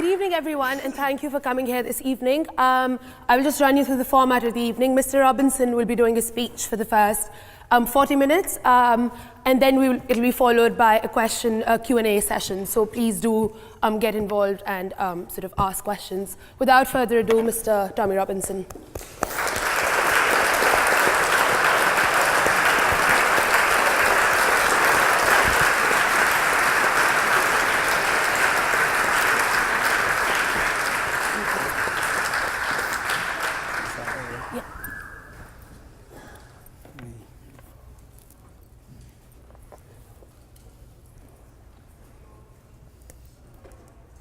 Good evening, everyone, and thank you for coming here this evening. I will just run you through the format of the evening. Mr. Robinson will be doing a speech for the first 40 minutes, and then it'll be followed by a Q&A session. So please do get involved and sort of ask questions. Without further ado, Mr. Tommy Robinson.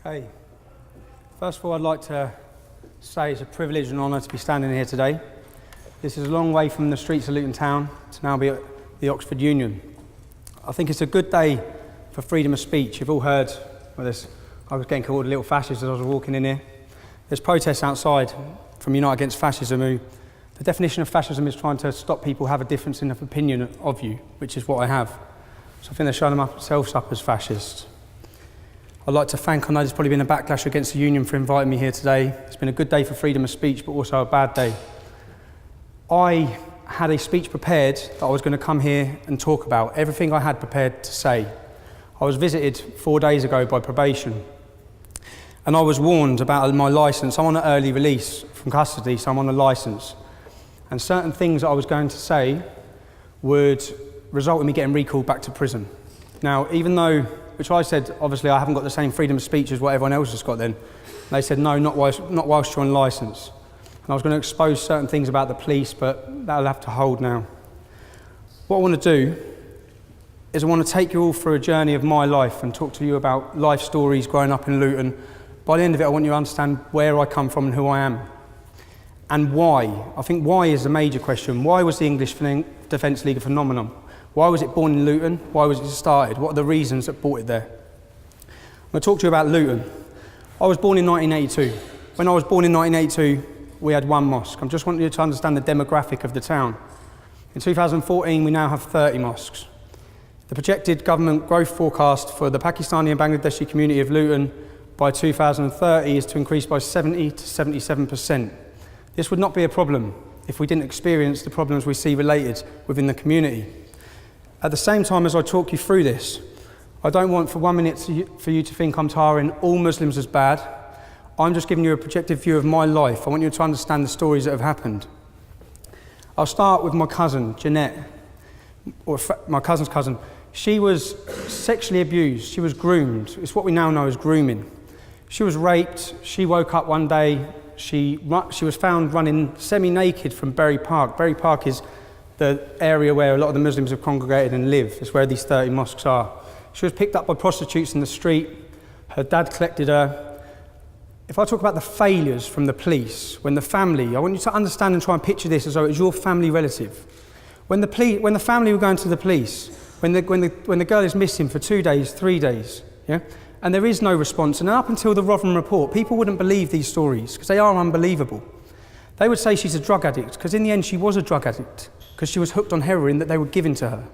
Hey, first of all, I'd like to say it's a privilege and honour to be standing here today. This is a long way from the streets of Luton Town to now be at the Oxford Union. I think it's a good day for freedom of speech. You've all heard, I was getting called a little fascist as I was walking in here. There's protests outside from Unite Against Fascism who, the definition of fascism is trying to stop people have a difference in opinion of you, which is what I have. So I think they're showing themselves up as fascists. I'd like to thank, I know there's probably been a backlash against the union for inviting me here today. It's been a good day for freedom of speech, but also a bad day. I had a speech prepared that I was going to come here and talk about, everything I had prepared to say. I was visited 4 days ago by probation, and I was warned about my licence. I'm on an early release from custody, so I'm on a licence. And certain things that I was going to say would result in me getting recalled back to prison. Now, even though, which I said, obviously I haven't got the same freedom of speech as what everyone else has got then. And they said, no, not whilst you're on licence. And I was going to expose certain things about the police, but that'll have to hold now. What I want to do is I want to take you all through a journey of my life and talk to you about life stories growing up in Luton. By the end of it, I want you to understand where I come from and who I am. And why. I think why is the major question. Why was the English Defence League a phenomenon? Why was it born in Luton? Why was it started? What are the reasons that brought it there? I'm going to talk to you about Luton. I was born in 1982. When I was born in 1982, we had one mosque. I just want you to understand the demographic of the town. In 2014, we now have 30 mosques. The projected government growth forecast for the Pakistani and Bangladeshi community of Luton by 2030 is to increase by 70 to 77%. This would not be a problem if we didn't experience the problems we see related within the community. At the same time as I talk you through this, I don't want for 1 minute for you to think I'm tarring all Muslims as bad. I'm just giving you a projected view of my life. I want you to understand the stories that have happened. I'll start with my cousin, Jeanette, or my cousin's cousin. She was sexually abused. She was groomed. It's what we now know as grooming. She was raped. She woke up one day. She was found running semi-naked from Bury Park. Bury Park is the area where a lot of the Muslims have congregated and live. It's where these 30 mosques are. She was picked up by prostitutes in the street. Her dad collected her. If I talk about the failures from the police, when the family, I want you to understand and try and picture this as though it was your family relative. When the family were going to the police, when the girl is missing for 2 days, 3 days, yeah, and there is no response, and up until the Rotherham report, people wouldn't believe these stories because they are unbelievable. They would say she's a drug addict, because in the end she was a drug addict, because she was hooked on heroin that they were giving to her.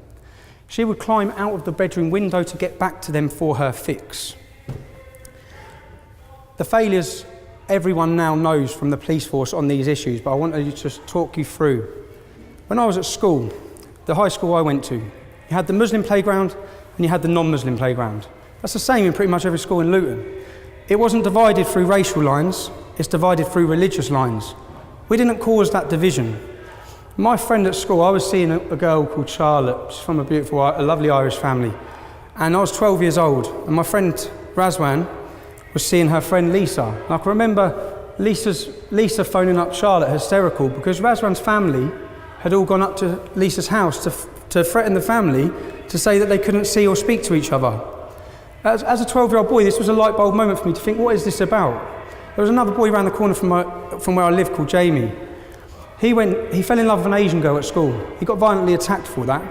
She would climb out of the bedroom window to get back to them for her fix. The failures everyone now knows from the police force on these issues, but I want to just talk you through. When I was at school, the high school I went to, you had the Muslim playground and you had the non-Muslim playground. That's the same in pretty much every school in Luton. It wasn't divided through racial lines, it's divided through religious lines. We didn't cause that division. My friend at school, I was seeing a girl called Charlotte. She's from a lovely Irish family. And I was 12 years old, and my friend Razwan was seeing her friend Lisa. And I can remember Lisa phoning up Charlotte hysterical because Razwan's family had all gone up to Lisa's house to threaten the family to say that they couldn't see or speak to each other. As a 12-year-old boy, this was a light bulb moment for me to think, what is this about? There was another boy around the corner from where I live called Jamie. He fell in love with an Asian girl at school. He got violently attacked for that.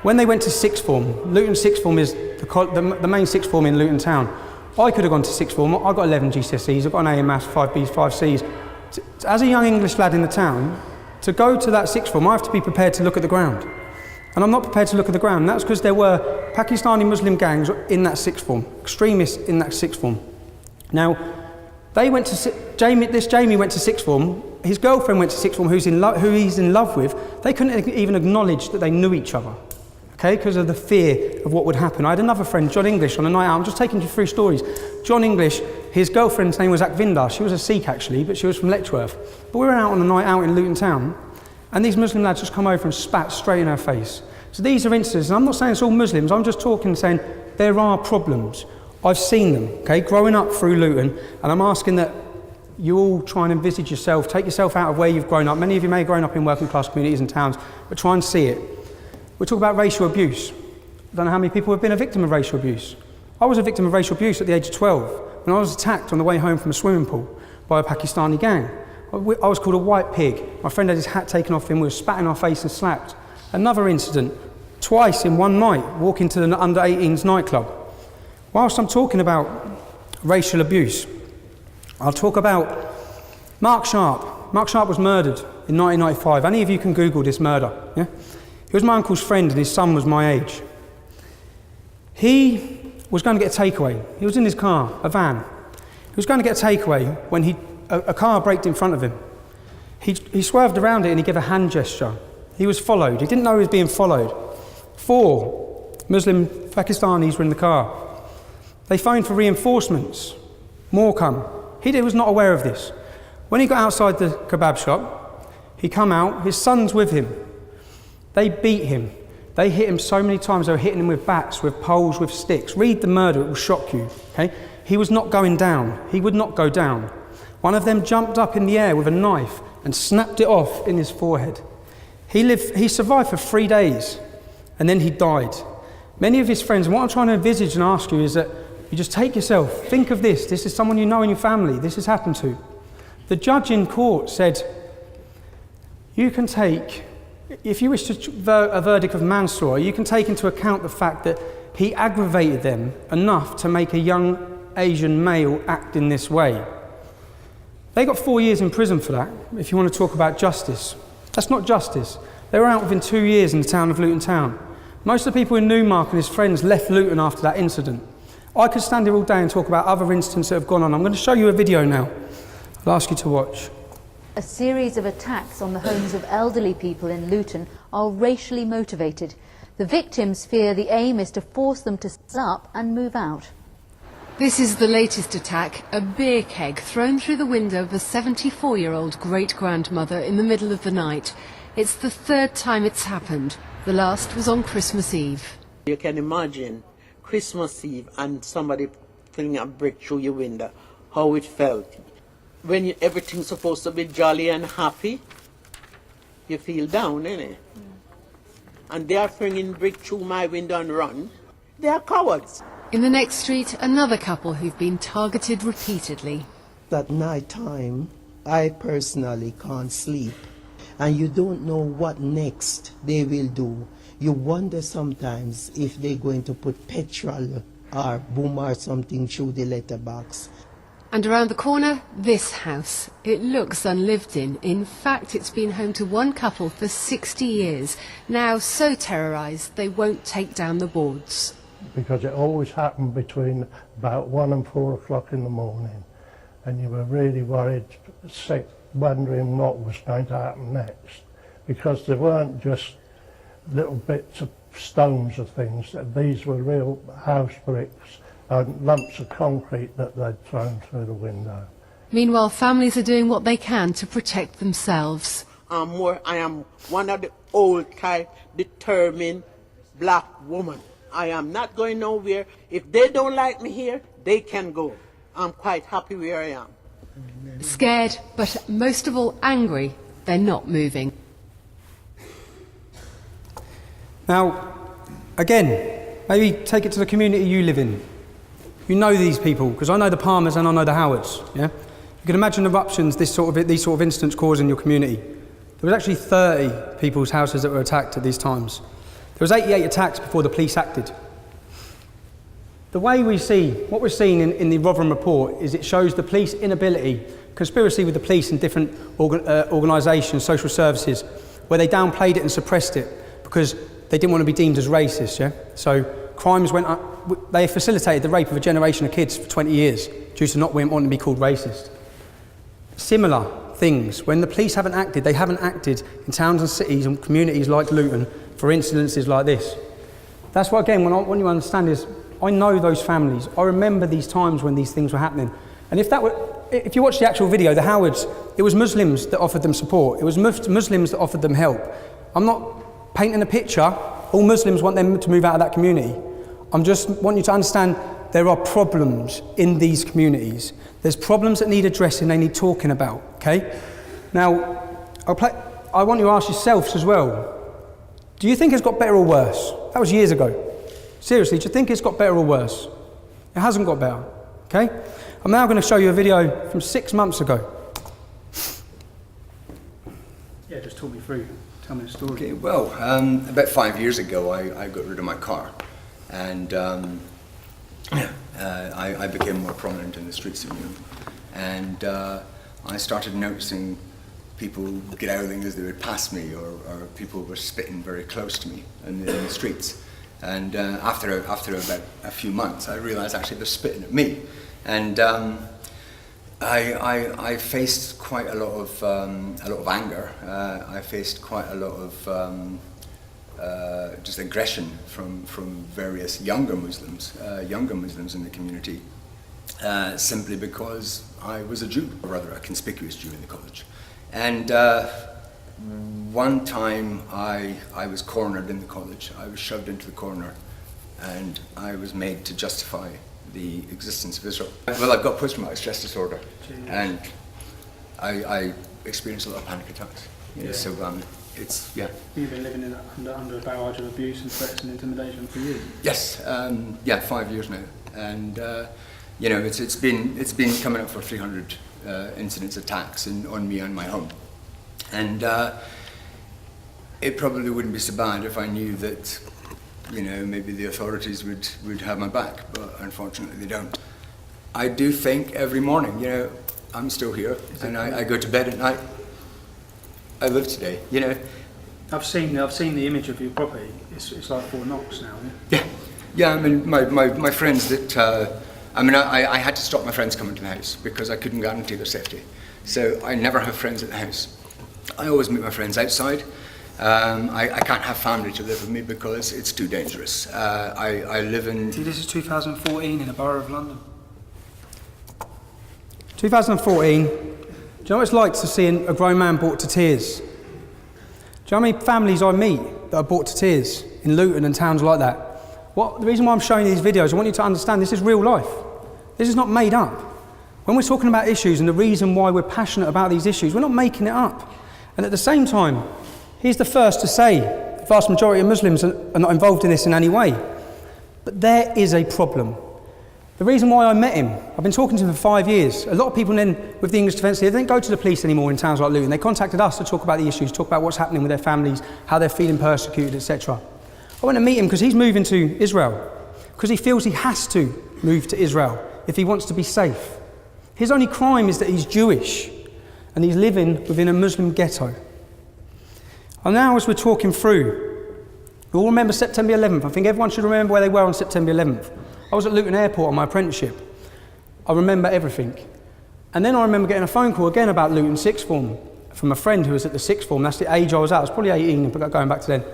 When they went to sixth form, Luton sixth form is the main sixth form in Luton town. I could have gone to sixth form. I got 11 GCSEs, I got an A in maths, 5 Bs, 5 Cs. As a young English lad in the town, to go to that sixth form, I have to be prepared to look at the ground. And I'm not prepared to look at the ground. And that's because there were Pakistani Muslim gangs in that sixth form, extremists in that sixth form. Now, They went to Jamie went to sixth form. His girlfriend went to sixth form, who he's in love with. They couldn't even acknowledge that they knew each other, okay, because of the fear of what would happen. I had another friend, John English, on a night out. I'm just taking you through stories. John English, his girlfriend's name was Akvinder. She was a Sikh actually, but she was from Letchworth. But we were out on a night out in Luton Town, and these Muslim lads just come over and spat straight in her face. So these are instances, and I'm not saying it's all Muslims. I'm just talking, saying there are problems. I've seen them, okay, growing up through Luton, and I'm asking that you all try and envisage yourself, take yourself out of where you've grown up. Many of you may have grown up in working class communities and towns, but try and see it. We're talking about racial abuse. I don't know how many people have been a victim of racial abuse. I was a victim of racial abuse at the age of 12 when I was attacked on the way home from a swimming pool by a Pakistani gang. I was called a white pig. My friend had his hat taken off him, we were spat in our face and slapped. Another incident, twice in one night, walking to the under 18s nightclub. Whilst I'm talking about racial abuse, I'll talk about Mark Sharp. Mark Sharp was murdered in 1995. Any of you can Google this murder, yeah? He was my uncle's friend and his son was my age. He was going to get a takeaway. He was in his car, a van. He was going to get a takeaway when a car braked in front of him. He swerved around it and he gave a hand gesture. He was followed. He didn't know he was being followed. 4 Muslim Pakistanis were in the car. They phoned for reinforcements. More come. He was not aware of this. When he got outside the kebab shop, he come out, his son's with him. They beat him. They hit him so many times, they were hitting him with bats, with poles, with sticks. Read the murder, it will shock you, okay? He was not going down. He would not go down. One of them jumped up in the air with a knife and snapped it off in his forehead. He survived for 3 days, and then he died. Many of his friends, and what I'm trying to envisage and ask you is that you just take yourself, think of this is someone you know in your family, this has happened to. The judge in court said, you can take, if you wish to a verdict of manslaughter, you can take into account the fact that he aggravated them enough to make a young Asian male act in this way. They got 4 years in prison for that, if you want to talk about justice. That's not justice. They were out within 2 years in the town of Luton Town. Most of the people in Newmarket and his friends left Luton after that incident. I could stand here all day and talk about other incidents that have gone on. I'm going to show you a video now. I'll ask you to watch. A series of attacks on the homes of elderly people in Luton are racially motivated. The victims fear the aim is to force them to stand up and move out. This is the latest attack, a beer keg thrown through the window of a 74-year-old great-grandmother in the middle of the night. It's the 3rd time it's happened. The last was on Christmas Eve. You can imagine Christmas Eve and somebody flinging a brick through your window, how it felt. When everything's supposed to be jolly and happy, you feel down, innit? And they are flinging brick through my window and run. They are cowards. In the next street, another couple who've been targeted repeatedly. At night time, I personally can't sleep. And you don't know what next they will do. You wonder sometimes if they're going to put petrol or boom or something through the letterbox. And around the corner, this house. It looks unlived in. In fact, it's been home to one couple for 60 years. Now so terrorised, they won't take down the boards. Because it always happened between about 1 and 4 o'clock in the morning. And you were really worried, sick, wondering what was going to happen next. Because they weren't just little bits of stones of things. These were real house bricks and lumps of concrete that they'd thrown through the window. Meanwhile, families are doing what they can to protect themselves. I am one of the old type, determined black woman. I am not going nowhere. If they don't like me here, they can go. I'm quite happy where I am. Scared, but most of all angry, they're not moving. Now, again, maybe take it to the community you live in. You know these people, because I know the Palmers and I know the Howards, yeah? You can imagine eruptions these sort of incidents cause in your community. There was actually 30 people's houses that were attacked at these times. There was 88 attacks before the police acted. The way we see, what we're seeing in the Rotherham report is it shows the police inability, conspiracy with the police and different organisations, social services, where they downplayed it and suppressed it because they didn't want to be deemed as racist, yeah? So crimes went up, they facilitated the rape of a generation of kids for 20 years due to not wanting to be called racist. Similar things, when the police haven't acted, they haven't acted in towns and cities and communities like Luton for incidences like this. That's what, again, what I want you to understand is, I know those families. I remember these times when these things were happening. And if you watch the actual video, the Howards, it was Muslims that offered them support. It was Muslims that offered them help. I'm not painting a picture. All Muslims want them to move out of that community. I'm just wanting you to understand there are problems in these communities. There's problems that need addressing, they need talking about, okay? Now, I want you to ask yourselves as well, do you think it's got better or worse? That was years ago. Seriously, do you think it's got better or worse? It hasn't got better, okay? I'm now going to show you a video from 6 months ago. Yeah, just talk me through. Tell me the story. Okay, well, about 5 years ago, I got rid of my car, and I became more prominent in the streets of Newham, and I started noticing people get out of things as they would pass me, or people were spitting very close to me in the streets. And after about a few months, I realised actually they're spitting at me, and I faced quite a lot of anger. I faced quite a lot of just aggression from various younger Muslims in the community, simply because I was a Jew, or rather a conspicuous Jew in the college. And one time I was cornered in the college. I was shoved into the corner, and I was made to justify the existence of Israel. Well, I've got post-traumatic stress disorder, and I experience a lot of panic attacks. You know, so it's, yeah. You've been living under a barrage of abuse and threats and intimidation for years? Yes, 5 years now, and you know, it's been coming up for 300 incidents, attacks on me and my home, and it probably wouldn't be so bad if I knew that, you know, maybe the authorities would have my back, but unfortunately they don't. I do think every morning, you know, I'm still here, and I go to bed at night. I live today, you know. I've seen the image of your property. It's like Fort Knox now, yeah? Yeah, I mean, my friends that, I had to stop my friends coming to the house because I couldn't guarantee their safety. So I never have friends at the house. I always meet my friends outside. I can't have family to live with me because it's too dangerous. I live in... See, this is 2014 in the Borough of London. 2014, do you know what it's like to see a grown man brought to tears? Do you know how many families I meet that are brought to tears in Luton and towns like that? The reason why I'm showing you these videos, I want you to understand this is real life. This is not made up. When we're talking about issues and the reason why we're passionate about these issues, we're not making it up. And at the same time, he's the first to say the vast majority of Muslims are not involved in this in any way. But there is a problem. The reason why I met him, I've been talking to him for 5 years. A lot of people then, with the English Defence League, they don't go to the police anymore in towns like Luton. They contacted us to talk about the issues, talk about what's happening with their families, how they're feeling persecuted, etc. I went to meet him because he's moving to Israel, because he feels he has to move to Israel if he wants to be safe. His only crime is that he's Jewish and he's living within a Muslim ghetto. And now as we're talking through, we all remember September 11th. I think everyone should remember where they were on September 11th. I was at Luton Airport on my apprenticeship. I remember everything. And then I remember getting a phone call again about Luton Sixth Form from a friend who was at the Sixth Form. That's the age I was at. I was probably 18, going back to then.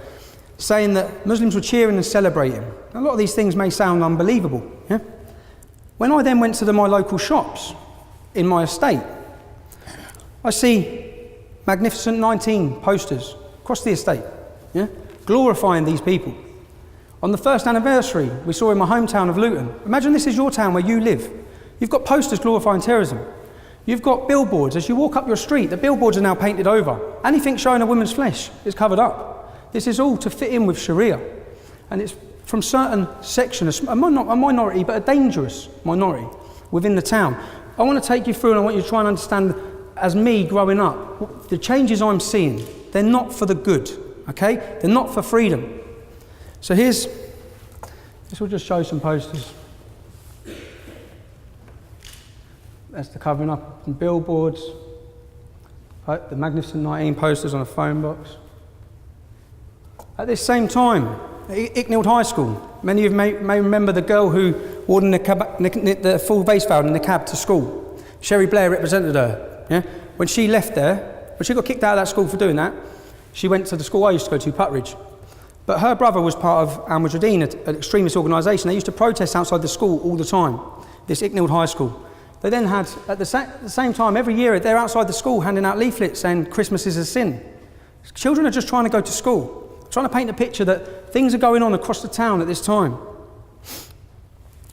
Saying that Muslims were cheering and celebrating. A lot of these things may sound unbelievable. Yeah? When I then went to my local shops in my estate, I see Magnificent 19 posters across the estate, yeah? Glorifying these people. On the first anniversary we saw in my hometown of Luton, imagine this is your town where you live. You've got posters glorifying terrorism. You've got billboards. As you walk up your street, the billboards are now painted over. Anything showing a woman's flesh is covered up. This is all to fit in with Sharia. And it's from certain sections, a minority, but a dangerous minority within the town. I want to take you through and I want you to try and understand, as me growing up, the changes I'm seeing, they're not for the good, okay? They're not for freedom. So this will just show some posters. That's the covering up and billboards. The Magnificent 19 posters on a phone box. At this same time, at Icknield High School, many of you may remember the girl who ordering the full Weisfeld in the cab to school. Sherry Blair represented her. Yeah? When she left there, when she got kicked out of that school for doing that, she went to the school I used to go to, Putridge. But her brother was part of Al Mujahideen, an extremist organisation. They used to protest outside the school all the time, this Icknield High School. They then had, at the same time, every year, they're outside the school handing out leaflets saying Christmas is a sin. Children are just trying to go to school, trying to paint a picture that things are going on across the town at this time.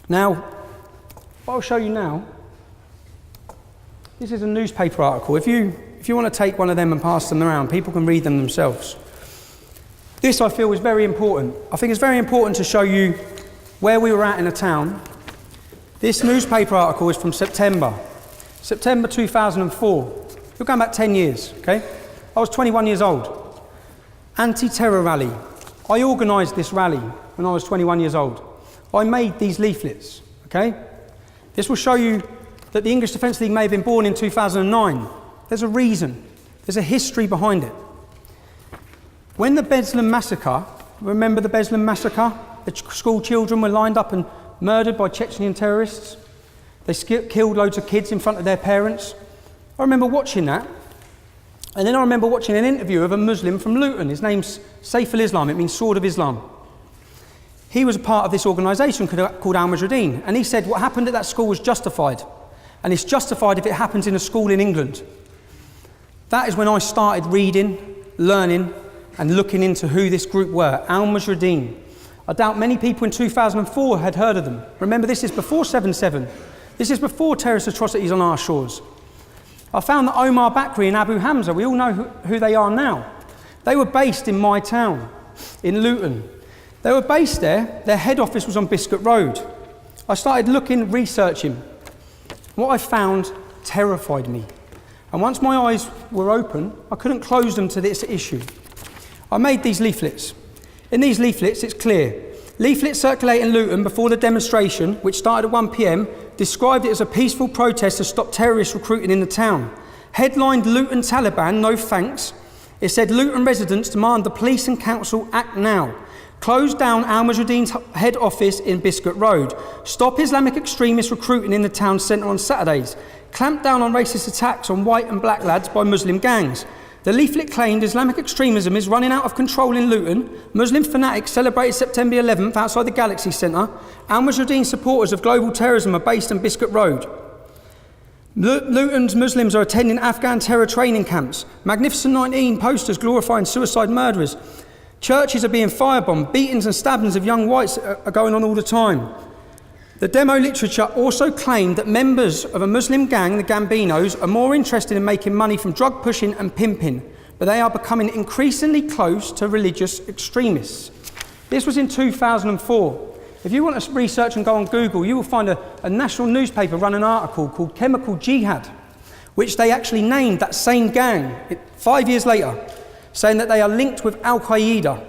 Now, what I'll show you now, this is a newspaper article. If you want to take one of them and pass them around, people can read them themselves. This, I feel, is very important. I think it's very important to show you where we were at in a town. This newspaper article is from September 2004. You're going back 10 years, okay? I was 21 years old. Anti-terror rally. I organised this rally when I was 21 years old. I made these leaflets, okay? This will show you that the English Defence League may have been born in 2009. There's a reason. There's a history behind it. When the Beslan massacre, remember the Beslan massacre? The school children were lined up and murdered by Chechen terrorists. They killed loads of kids in front of their parents. I remember watching that. And then I remember watching an interview of a Muslim from Luton. His name's Saif al-Islam, it means Sword of Islam. He was a part of this organisation called Al Mujahideen, and he said what happened at that school was justified. And it's justified if it happens in a school in England. That is when I started reading, learning, and looking into who this group were, Al Mujahideen. I doubt many people in 2004 had heard of them. Remember, this is before 7/7. This is before terrorist atrocities on our shores. I found that Omar Bakri and Abu Hamza, we all know who they are now. They were based in my town, in Luton. They were based there. Their head office was on Biscuit Road. I started looking, researching. What I found terrified me. And once my eyes were open, I couldn't close them to this issue. I made these leaflets. In these leaflets, it's clear. Leaflets circulating in Luton before the demonstration, which started at 1 p.m, described it as a peaceful protest to stop terrorist recruiting in the town. Headlined Luton Taliban, no thanks. It said Luton residents demand the police and council act now. Close down Al Mujahideen's head office in Biscuit Road. Stop Islamic extremists recruiting in the town centre on Saturdays. Clamp down on racist attacks on white and black lads by Muslim gangs. The leaflet claimed Islamic extremism is running out of control in Luton. Muslim fanatics celebrated September 11th outside the Galaxy Centre. Al Mujahideen supporters of global terrorism are based on Biscuit Road. Luton's Muslims are attending Afghan terror training camps. Magnificent 19 posters glorifying suicide murderers. Churches are being firebombed. Beatings and stabbings of young whites are going on all the time. The demo literature also claimed that members of a Muslim gang, the Gambinos, are more interested in making money from drug pushing and pimping, but they are becoming increasingly close to religious extremists. This was in 2004. If you want to research and go on Google, you will find a national newspaper run an article called Chemical Jihad, which they actually named that same gang 5 years later, saying that they are linked with Al-Qaeda.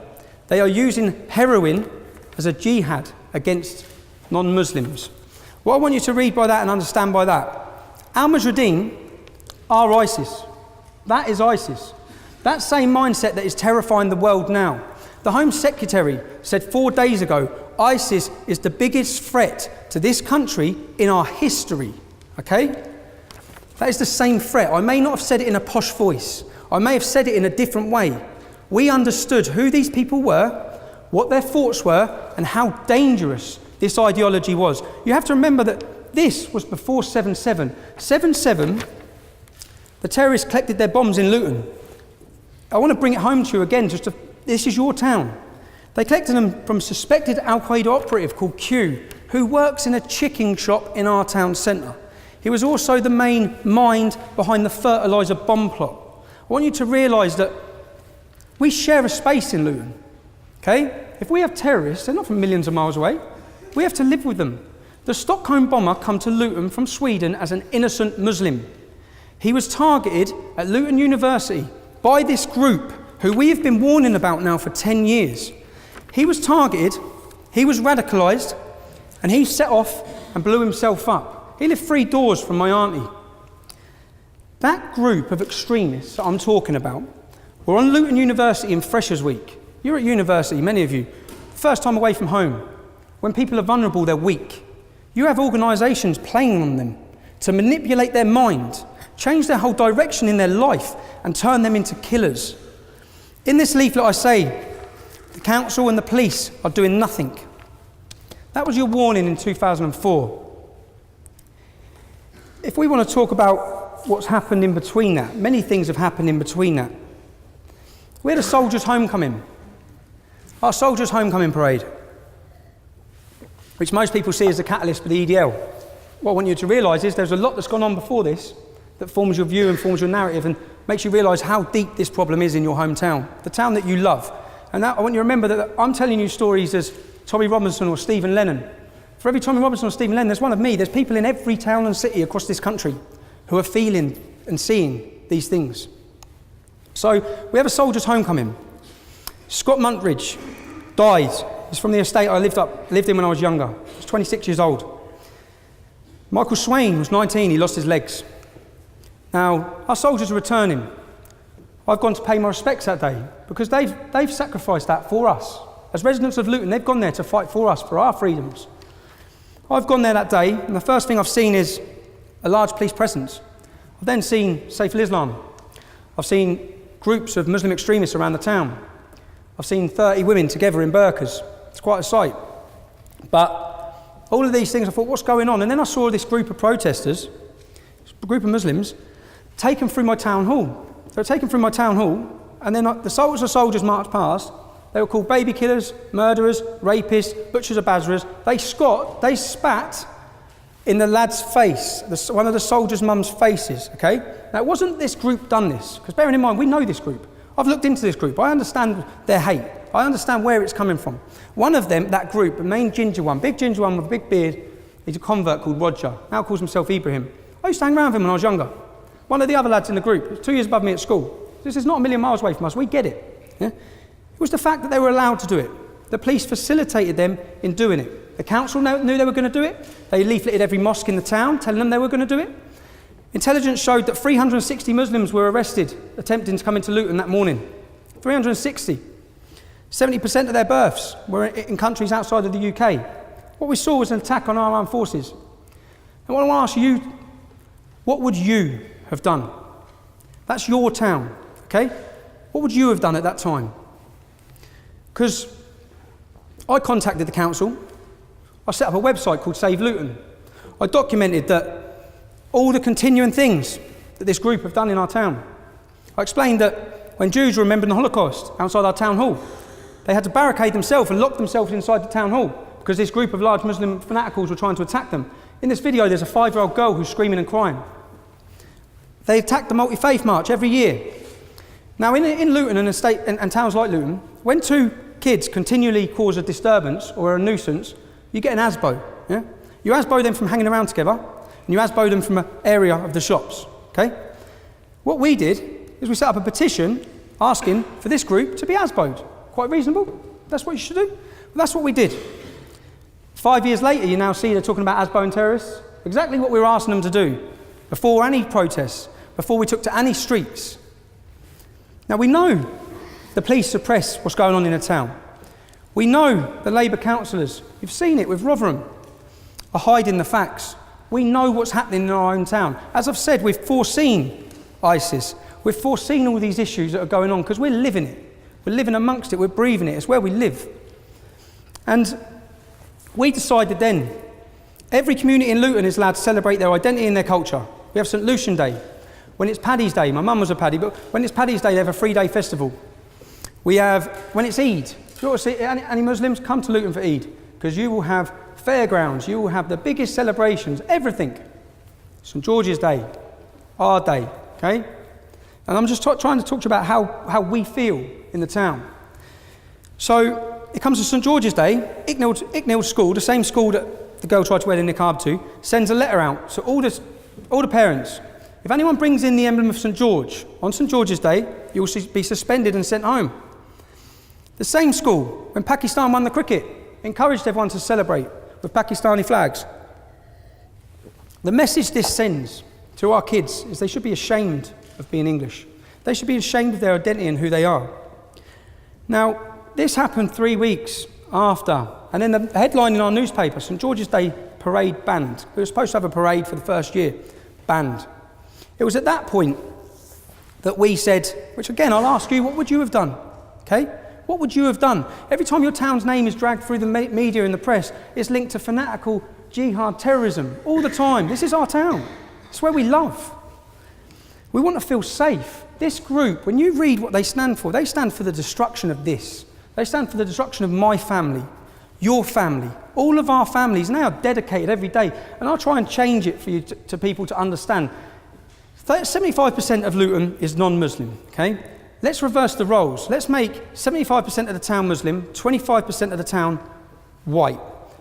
They are using heroin as a jihad against non-Muslims. What I want you to read by that and understand by that, Al Mujahideen are ISIS. That is ISIS. That same mindset that is terrifying the world now. The Home Secretary said 4 days ago, ISIS is the biggest threat to this country in our history, okay? That is the same threat. I may not have said it in a posh voice. I may have said it in a different way. We understood who these people were, what their thoughts were, and how dangerous this ideology was. You have to remember that this was before 7/7. 7/7, the terrorists collected their bombs in Luton. I want to bring it home to you again, this is your town. They collected them from a suspected Al-Qaeda operative called Q, who works in a chicken shop in our town centre. He was also the main mind behind the fertiliser bomb plot. I want you to realise that we share a space in Luton, okay? If we have terrorists, they're not from millions of miles away. We have to live with them. The Stockholm bomber came to Luton from Sweden as an innocent Muslim. He was targeted at Luton University by this group who we have been warning about now for 10 years. He was targeted, he was radicalised, and he set off and blew himself up. He lived 3 doors from my auntie. That group of extremists that I'm talking about were on Luton University in Freshers Week. You're at university, many of you. First time away from home. When people are vulnerable, they're weak. You have organisations playing on them to manipulate their mind, change their whole direction in their life, and turn them into killers. In this leaflet I say, the council and the police are doing nothing. That was your warning in 2004. If we want to talk about what's happened in between that, many things have happened in between that. We had a soldiers' homecoming. Our soldiers' homecoming parade, which most people see as the catalyst for the EDL. What I want you to realise is there's a lot that's gone on before this that forms your view and forms your narrative and makes you realise how deep this problem is in your hometown, the town that you love. And that, I want you to remember that I'm telling you stories as Tommy Robinson or Stephen Lennon. For every Tommy Robinson or Stephen Lennon, there's one of me. There's people in every town and city across this country who are feeling and seeing these things. So we have a soldiers' homecoming. Scott Muntridge died. He's from the estate I lived in when I was younger. He was 26 years old. Michael Swain was 19. He lost his legs. Now, our soldiers are returning. I've gone to pay my respects that day because they've sacrificed that for us. As residents of Luton, they've gone there to fight for us, for our freedoms. I've gone there that day, and the first thing I've seen is a large police presence. I've then seen Saif al-Islam. I've seen groups of Muslim extremists around the town. I've seen 30 women together in burqas. It's quite a sight. But all of these things, I thought, what's going on? And then I saw this group of protesters, a group of Muslims, taken through my town hall. They were taken through my town hall, and then the soldiers marched past. They were called baby killers, murderers, rapists, butchers of Basras. They spat in the lad's face, one of the soldiers' mum's faces, okay? Now, it wasn't this group done this, because bearing in mind, we know this group. I've looked into this group. I understand their hate. I understand where it's coming from. One of them, that group, the main ginger one, big ginger one with a big beard, he's a convert called Roger, now calls himself Ibrahim. I used to hang around with him when I was younger. One of the other lads in the group, 2 years above me at school. This is not a million miles away from us, we get it. Yeah? It was the fact that they were allowed to do it. The police facilitated them in doing it. The council knew they were going to do it. They leafleted every mosque in the town, telling them they were going to do it. Intelligence showed that 360 Muslims were arrested attempting to come into Luton that morning. 360. 70% of their births were in countries outside of the UK. What we saw was an attack on our armed forces. And what I want to ask you, what would you have done? That's your town, okay? What would you have done at that time? Because I contacted the council. I set up a website called Save Luton. I documented that all the continuing things that this group have done in our town. I explained that when Jews were remembering the Holocaust outside our town hall, they had to barricade themselves and lock themselves inside the town hall because this group of large Muslim fanaticals were trying to attack them. In this video, there's a 5-year-old girl who's screaming and crying. They attack the multi-faith march every year. Now, in Luton and estate and towns like Luton, when 2 kids continually cause a disturbance or a nuisance, you get an ASBO. Yeah? You ASBO them from hanging around together, and you ASBO them from an area of the shops. Okay? What we did is we set up a petition asking for this group to be ASBO'd. Quite reasonable. That's what you should do. Well, that's what we did. 5 years later, you now see they're talking about ASBOing terrorists. Exactly what we were asking them to do before any protests, before we took to any streets. Now, we know the police suppress what's going on in the town. We know the Labour councillors, you've seen it with Rotherham, are hiding the facts. We know what's happening in our own town. As I've said, we've foreseen ISIS. We've foreseen all these issues that are going on because we're living it. We're living amongst it, we're breathing it, it's where we live. And we decided then, every community in Luton is allowed to celebrate their identity and their culture. We have St Lucian Day. When it's Paddy's Day, my mum was a Paddy, but when it's Paddy's Day, they have a 3-day festival. We have, when it's Eid, if you want to see any Muslims, come to Luton for Eid, because you will have fairgrounds, you will have the biggest celebrations, everything. St George's Day, our day, okay? And I'm just trying to talk to you about how we feel in the town. So it comes to St George's Day, Icknield School, the same school that the girl tried to wear the niqab to, sends a letter out to all the parents. If anyone brings in the emblem of St George on St George's Day, you will be suspended and sent home. The same school, when Pakistan won the cricket, encouraged everyone to celebrate with Pakistani flags. The message this sends to our kids is they should be ashamed of being English. They should be ashamed of their identity and who they are. Now, this happened 3 weeks after, and then the headline in our newspaper, St George's Day parade banned. We were supposed to have a parade for the first year, banned. It was at that point that we said, which again, I'll ask you, what would you have done? Okay? What would you have done? Every time your town's name is dragged through the media and the press, it's linked to fanatical jihad terrorism all the time. This is our town. It's where we love. We want to feel safe. This group, when you read what they stand for the destruction of this. They stand for the destruction of my family, your family. All of our families now dedicated every day. And I'll try and change it for you to people to understand. 75% of Luton is non-Muslim, okay? Let's reverse the roles. Let's make 75% of the town Muslim, 25% of the town white.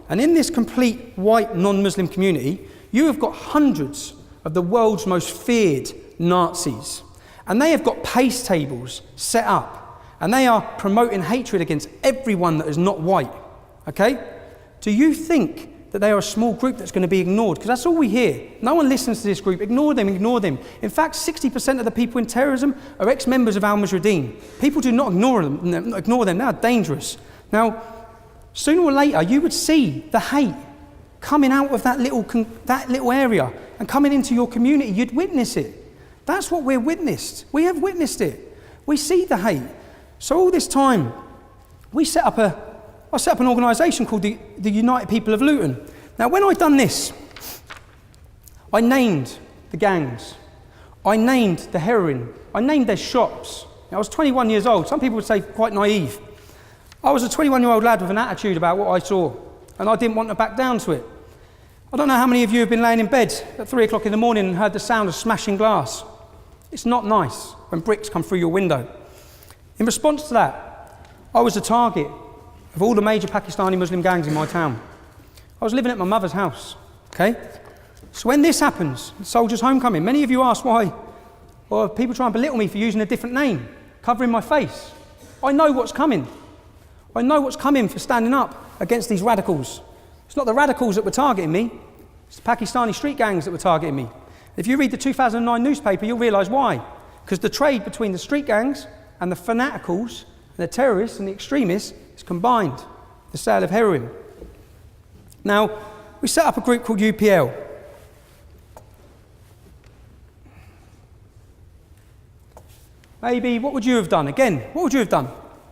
And in this complete white non-Muslim community, you have got hundreds of the world's most feared Nazis. And they have got pace tables set up. And they are promoting hatred against everyone that is not white, okay? Do you think that they are a small group that's going to be ignored? Because that's all we hear. No one listens to this group. Ignore them, ignore them. In fact, 60% of the people in terrorism are ex-members of Al-Majruddin. People do not ignore them. They are dangerous. Now, sooner or later, you would see the hate coming out of that little area and coming into your community. You'd witness it. That's what we're witnessed. We have witnessed it. We see the hate. So all this time, I set up an organisation called the United People of Luton. Now, when I'd done this, I named the gangs. I named the heroin. I named their shops. Now, I was 21 years old. Some people would say quite naive. I was a 21-year-old lad with an attitude about what I saw, and I didn't want to back down to it. I don't know how many of you have been laying in bed at 3 o'clock in the morning and heard the sound of smashing glass. It's not nice when bricks come through your window. In response to that, I was a target of all the major Pakistani Muslim gangs in my town. I was living at my mother's house, okay? So when this happens, Soldiers' Homecoming, many of you ask why, or people try and belittle me for using a different name, covering my face. I know what's coming. I know what's coming for standing up against these radicals. It's not the radicals that were targeting me, it's the Pakistani street gangs that were targeting me. If you read the 2009 newspaper, you'll realise why. Because the trade between the street gangs and the fanaticals, and the terrorists and the extremists, is combined, the sale of heroin. Now, we set up a group called UPL. Maybe, what would you have done? Again, what would you have done?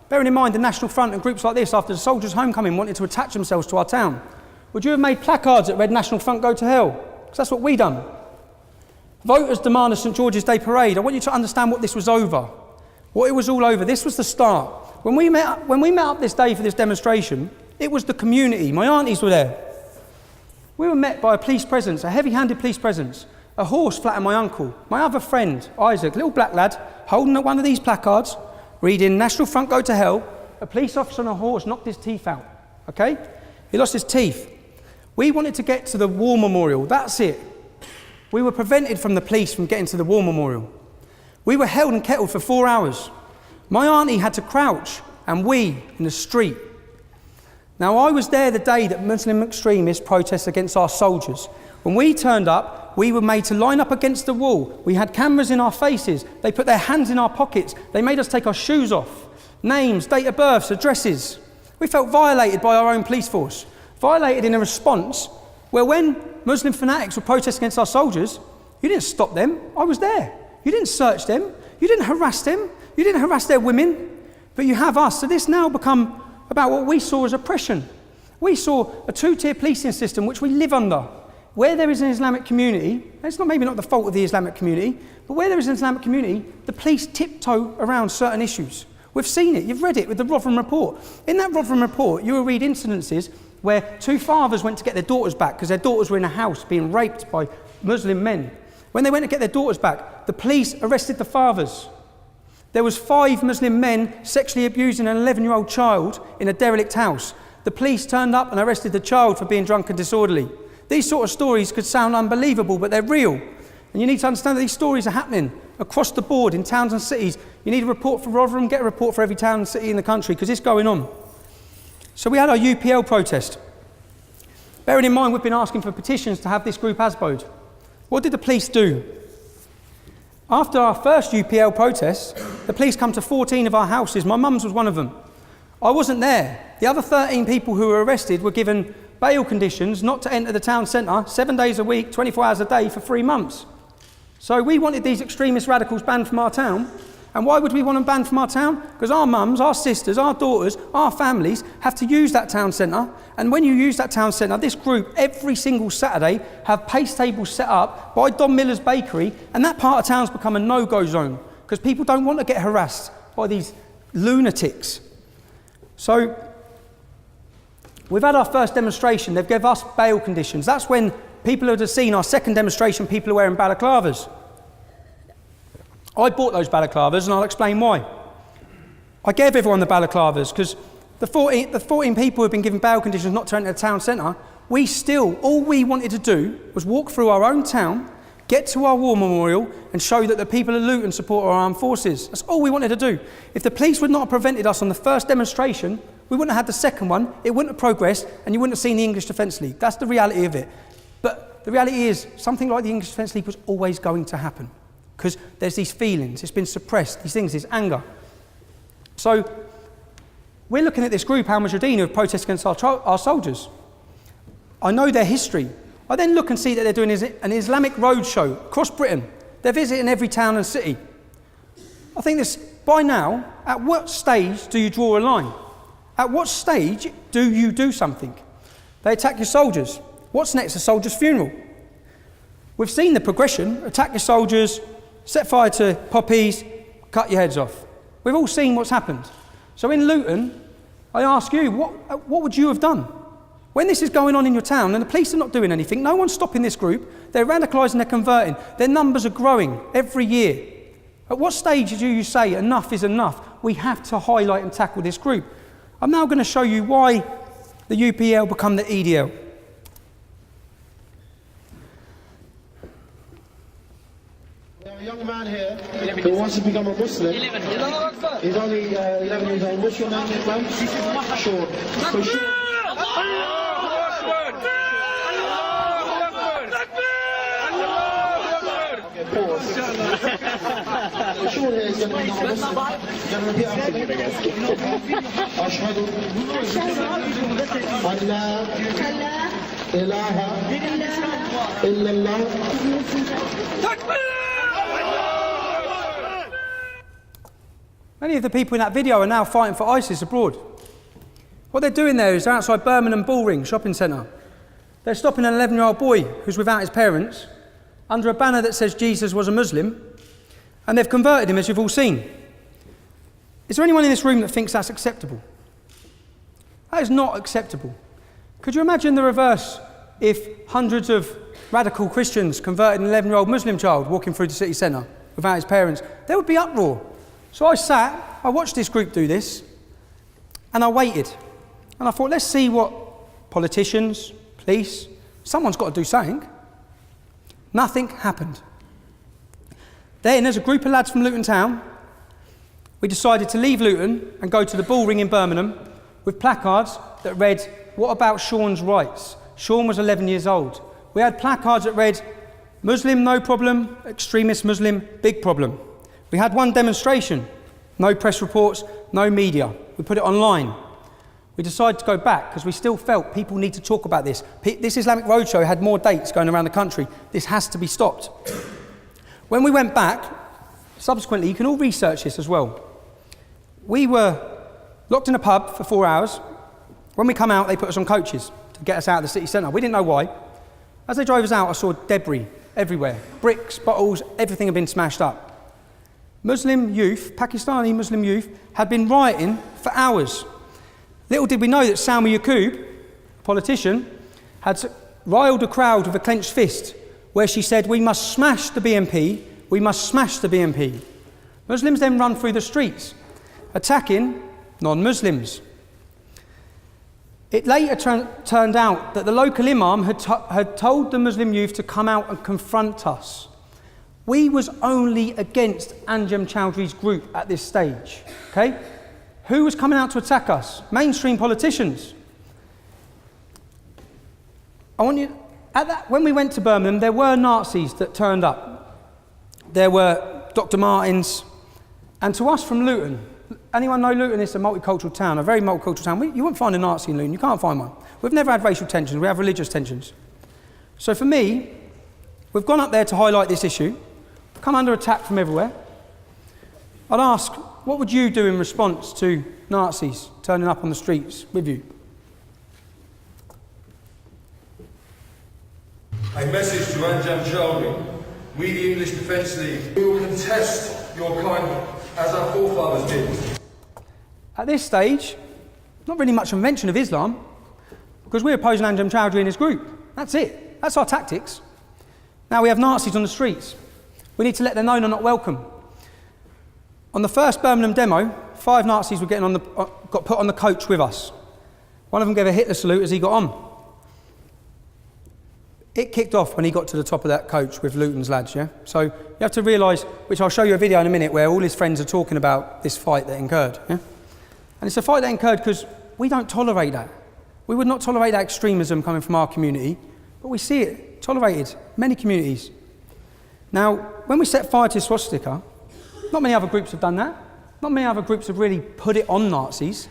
Bearing in mind the National Front and groups like this, after the Soldiers' Homecoming, wanted to attach themselves to our town. Would you have made placards that read National Front Go to Hell? Because that's what we done. Voters demand a St George's Day parade. I want you to understand what this was over. What it was all over. This was the start. When we met up this day for this demonstration, it was the community. My aunties were there. We were met by a police presence, a heavy-handed police presence. A horse flattened my uncle. My other friend, Isaac, little black lad, holding one of these placards, reading National Front Go to Hell. A police officer on a horse knocked his teeth out. Okay? He lost his teeth. We wanted to get to the war memorial. That's it. We were prevented from the police from getting to the war memorial. We were held and kettled for 4 hours. My auntie had to crouch and wee in the street. Now, I was there the day that Muslim extremists protested against our soldiers. When we turned up, we were made to line up against the wall. We had cameras in our faces. They put their hands in our pockets. They made us take our shoes off. Names, date of births, addresses. We felt violated by our own police force. Violated in a response where when Muslim fanatics were protesting against our soldiers, you didn't stop them. I was there. You didn't search them. You didn't harass them. You didn't harass their women. But you have us. So this now become about what we saw as oppression. We saw a two-tier policing system which we live under. Where there is an Islamic community, it's maybe not the fault of the Islamic community, but where there is an Islamic community, the police tiptoe around certain issues. We've seen it, you've read it with the Rotherham report. In that Rotherham report, you will read incidences where two fathers went to get their daughters back because their daughters were in a house being raped by Muslim men. When they went to get their daughters back, the police arrested the fathers. There was 5 Muslim men sexually abusing an 11-year-old child in a derelict house. The police turned up and arrested the child for being drunk and disorderly. These sort of stories could sound unbelievable, but they're real. And you need to understand that these stories are happening across the board in towns and cities. You need a report for Rotherham, get a report for every town and city in the country, because it's going on. So we had our UPL protest. Bearing in mind we've been asking for petitions to have this group ASBO'd. What did the police do? After our first UPL protest, the police come to 14 of our houses. My mum's was one of them. I wasn't there. The other 13 people who were arrested were given bail conditions not to enter the town centre 7 days a week, 24 hours a day for 3 months. So we wanted these extremist radicals banned from our town. And why would we want them banned from our town? Because our mums, our sisters, our daughters, our families have to use that town centre. And when you use that town centre, this group every single Saturday have pace tables set up by Don Miller's Bakery, and that part of town's become a no-go zone because people don't want to get harassed by these lunatics. So we've had our first demonstration. They've given us bail conditions. That's when people would have seen our second demonstration, people are wearing balaclavas. I bought those balaclavas, and I'll explain why. I gave everyone the balaclavas because the 14 people who have been given bail conditions not to enter the town centre, all we wanted to do was walk through our own town, get to our war memorial and show that the people of Luton support our armed forces. That's all we wanted to do. If the police would not have prevented us on the first demonstration, we wouldn't have had the second one, it wouldn't have progressed, and you wouldn't have seen the English Defence League. That's the reality of it. But the reality is, something like the English Defence League was always going to happen. Because there's these feelings, it's been suppressed, these things, this anger. So we're looking at this group, Al Mujahideen, who have protested against our soldiers. I know their history. I then look and see that they're doing an Islamic roadshow across Britain. They're visiting every town and city. I think this, by now, at what stage do you draw a line? At what stage do you do something? They attack your soldiers. What's next? A soldier's funeral. We've seen the progression, attack your soldiers, set fire to poppies, cut your heads off. We've all seen what's happened. So in Luton, I ask you, what would you have done? When this is going on in your town and the police are not doing anything, no one's stopping this group, they're radicalising, they're converting, their numbers are growing every year. At what stage do you say enough is enough? We have to highlight and tackle this group. I'm now going to show you why the UPL become the EDL. A young man here who wants to become a Muslim. He's only 11 years old. What's your name, man? Sean. So Sean. Pause. Sean here is going to become a Muslim. Going to repeat after me. Ashhadu an la ilaha illallah. Many of the people in that video are now fighting for ISIS abroad. What they're doing there is they're outside Birmingham Bullring shopping centre. They're stopping an 11-year-old boy who's without his parents under a banner that says Jesus was a Muslim, and they've converted him, as you've all seen. Is there anyone in this room that thinks that's acceptable? That is not acceptable. Could you imagine the reverse if hundreds of radical Christians converted an 11-year-old Muslim child walking through the city centre without his parents? There would be uproar. So I watched this group do this, and I waited. And I thought, let's see what politicians, police, someone's got to do something. Nothing happened. Then, as a group of lads from Luton Town, we decided to leave Luton and go to the Bullring in Birmingham with placards that read, "What about Sean's rights?" Sean was 11 years old. We had placards that read, "Muslim, no problem. Extremist Muslim, big problem." We had one demonstration, no press reports, no media. We put it online. We decided to go back because we still felt people need to talk about this. This Islamic Roadshow had more dates going around the country. This has to be stopped. When we went back, subsequently, you can all research this as well. We were locked in a pub for 4 hours. When we come out, they put us on coaches to get us out of the city centre. We didn't know why. As they drove us out, I saw debris everywhere. Bricks, bottles, everything had been smashed up. Muslim youth, Pakistani Muslim youth, had been rioting for hours. Little did we know that Salma Yaqub, a politician, had riled a crowd with a clenched fist where she said, "We must smash the BNP, we must smash the BNP." Muslims then run through the streets, attacking non-Muslims. It later turned out that the local imam had told the Muslim youth to come out and confront us. We was only against Anjem Chowdhury's group at this stage, okay? Who was coming out to attack us? Mainstream politicians. When we went to Birmingham, there were Nazis that turned up. There were Dr. Martins, and to us from Luton, anyone know Luton is a multicultural town, a very multicultural town. You won't find a Nazi in Luton, you can't find one. We've never had racial tensions, we have religious tensions. So for me, we've gone up there to highlight this issue, come under attack from everywhere. I'd ask, what would you do in response to Nazis turning up on the streets with you? A message to Anjan Chowdhury. We, the English Defence League, we will contest your kind as our forefathers did. At this stage, not really much of a mention of Islam, because we're opposing Anjan Chowdhury and his group. That's it. That's our tactics. Now we have Nazis on the streets. We need to let them know they're not welcome. On the first Birmingham demo, 5 Nazis were got put on the coach with us. One of them gave a Hitler salute as he got on. It kicked off when he got to the top of that coach with Luton's lads, yeah? So you have to realise, which I'll show you a video in a minute, where all his friends are talking about this fight that incurred, yeah? And it's a fight that incurred because we don't tolerate that. We would not tolerate that extremism coming from our community, but we see it tolerated in many communities. Now, when we set fire to swastika, not many other groups have done that. Not many other groups have really put it on Nazis.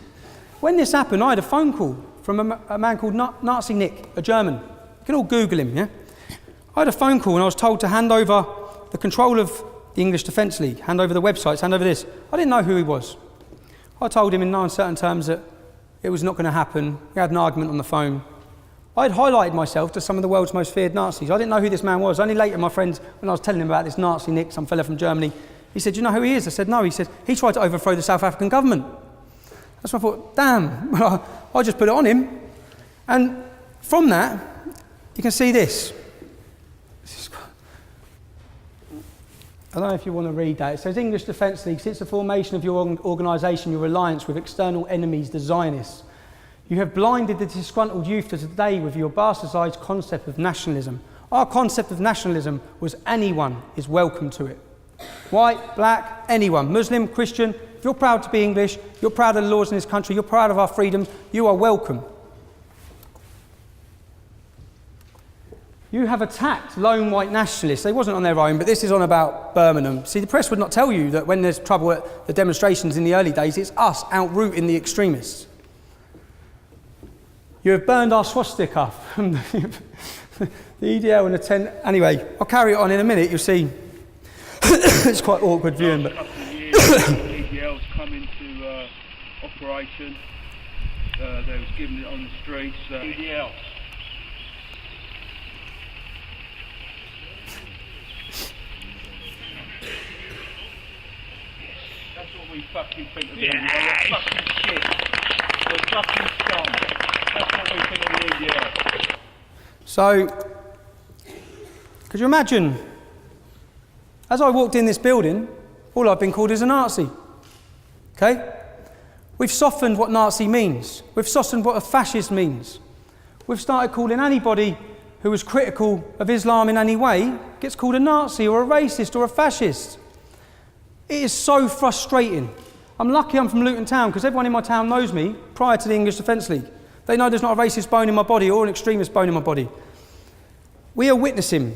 When this happened, I had a phone call from a man called Nazi Nick, a German. You can all Google him, yeah? I had a phone call and I was told to hand over the control of the English Defence League, hand over the websites, hand over this. I didn't know who he was. I told him in no uncertain terms that it was not going to happen. We had an argument on the phone. I had highlighted myself to some of the world's most feared Nazis. I didn't know who this man was. Only later, my friends, when I was telling him about this Nazi Nick, some fella from Germany, he said, "Do you know who he is?" I said, "No." He said, "He tried to overthrow the South African government." That's when I thought, damn, well, I just put it on him. And from that, you can see this. I don't know if you want to read that. It says, English Defence League, since the formation of your organisation, your alliance with external enemies, the Zionists, you have blinded the disgruntled youth to today with your bastardised concept of nationalism. Our concept of nationalism was anyone is welcome to it. White, black, anyone, Muslim, Christian. If you're proud to be English, you're proud of the laws in this country, you're proud of our freedoms, you are welcome. You have attacked lone white nationalists. They wasn't on their own, but this is on about Birmingham. See, the press would not tell you that when there's trouble at the demonstrations in the early days, it's us outrooting the extremists. You have burned our swastika from the EDL and the 10. Anyway, I'll carry it on in a minute, you'll see. It's quite awkward viewing, but. EDL's come into operation. They was given it on the streets. EDL. That's what we fucking think of them. We're fucking shit. We're fucking scum. That's what we think of the EDL. So, could you imagine? As I walked in this building, all I've been called is a Nazi. Okay? We've softened what Nazi means. We've softened what a fascist means. We've started calling anybody who was critical of Islam in any way gets called a Nazi or a racist or a fascist. It is so frustrating. I'm lucky I'm from Luton Town because everyone in my town knows me prior to the English Defence League. They know there's not a racist bone in my body or an extremist bone in my body. We are witnessing.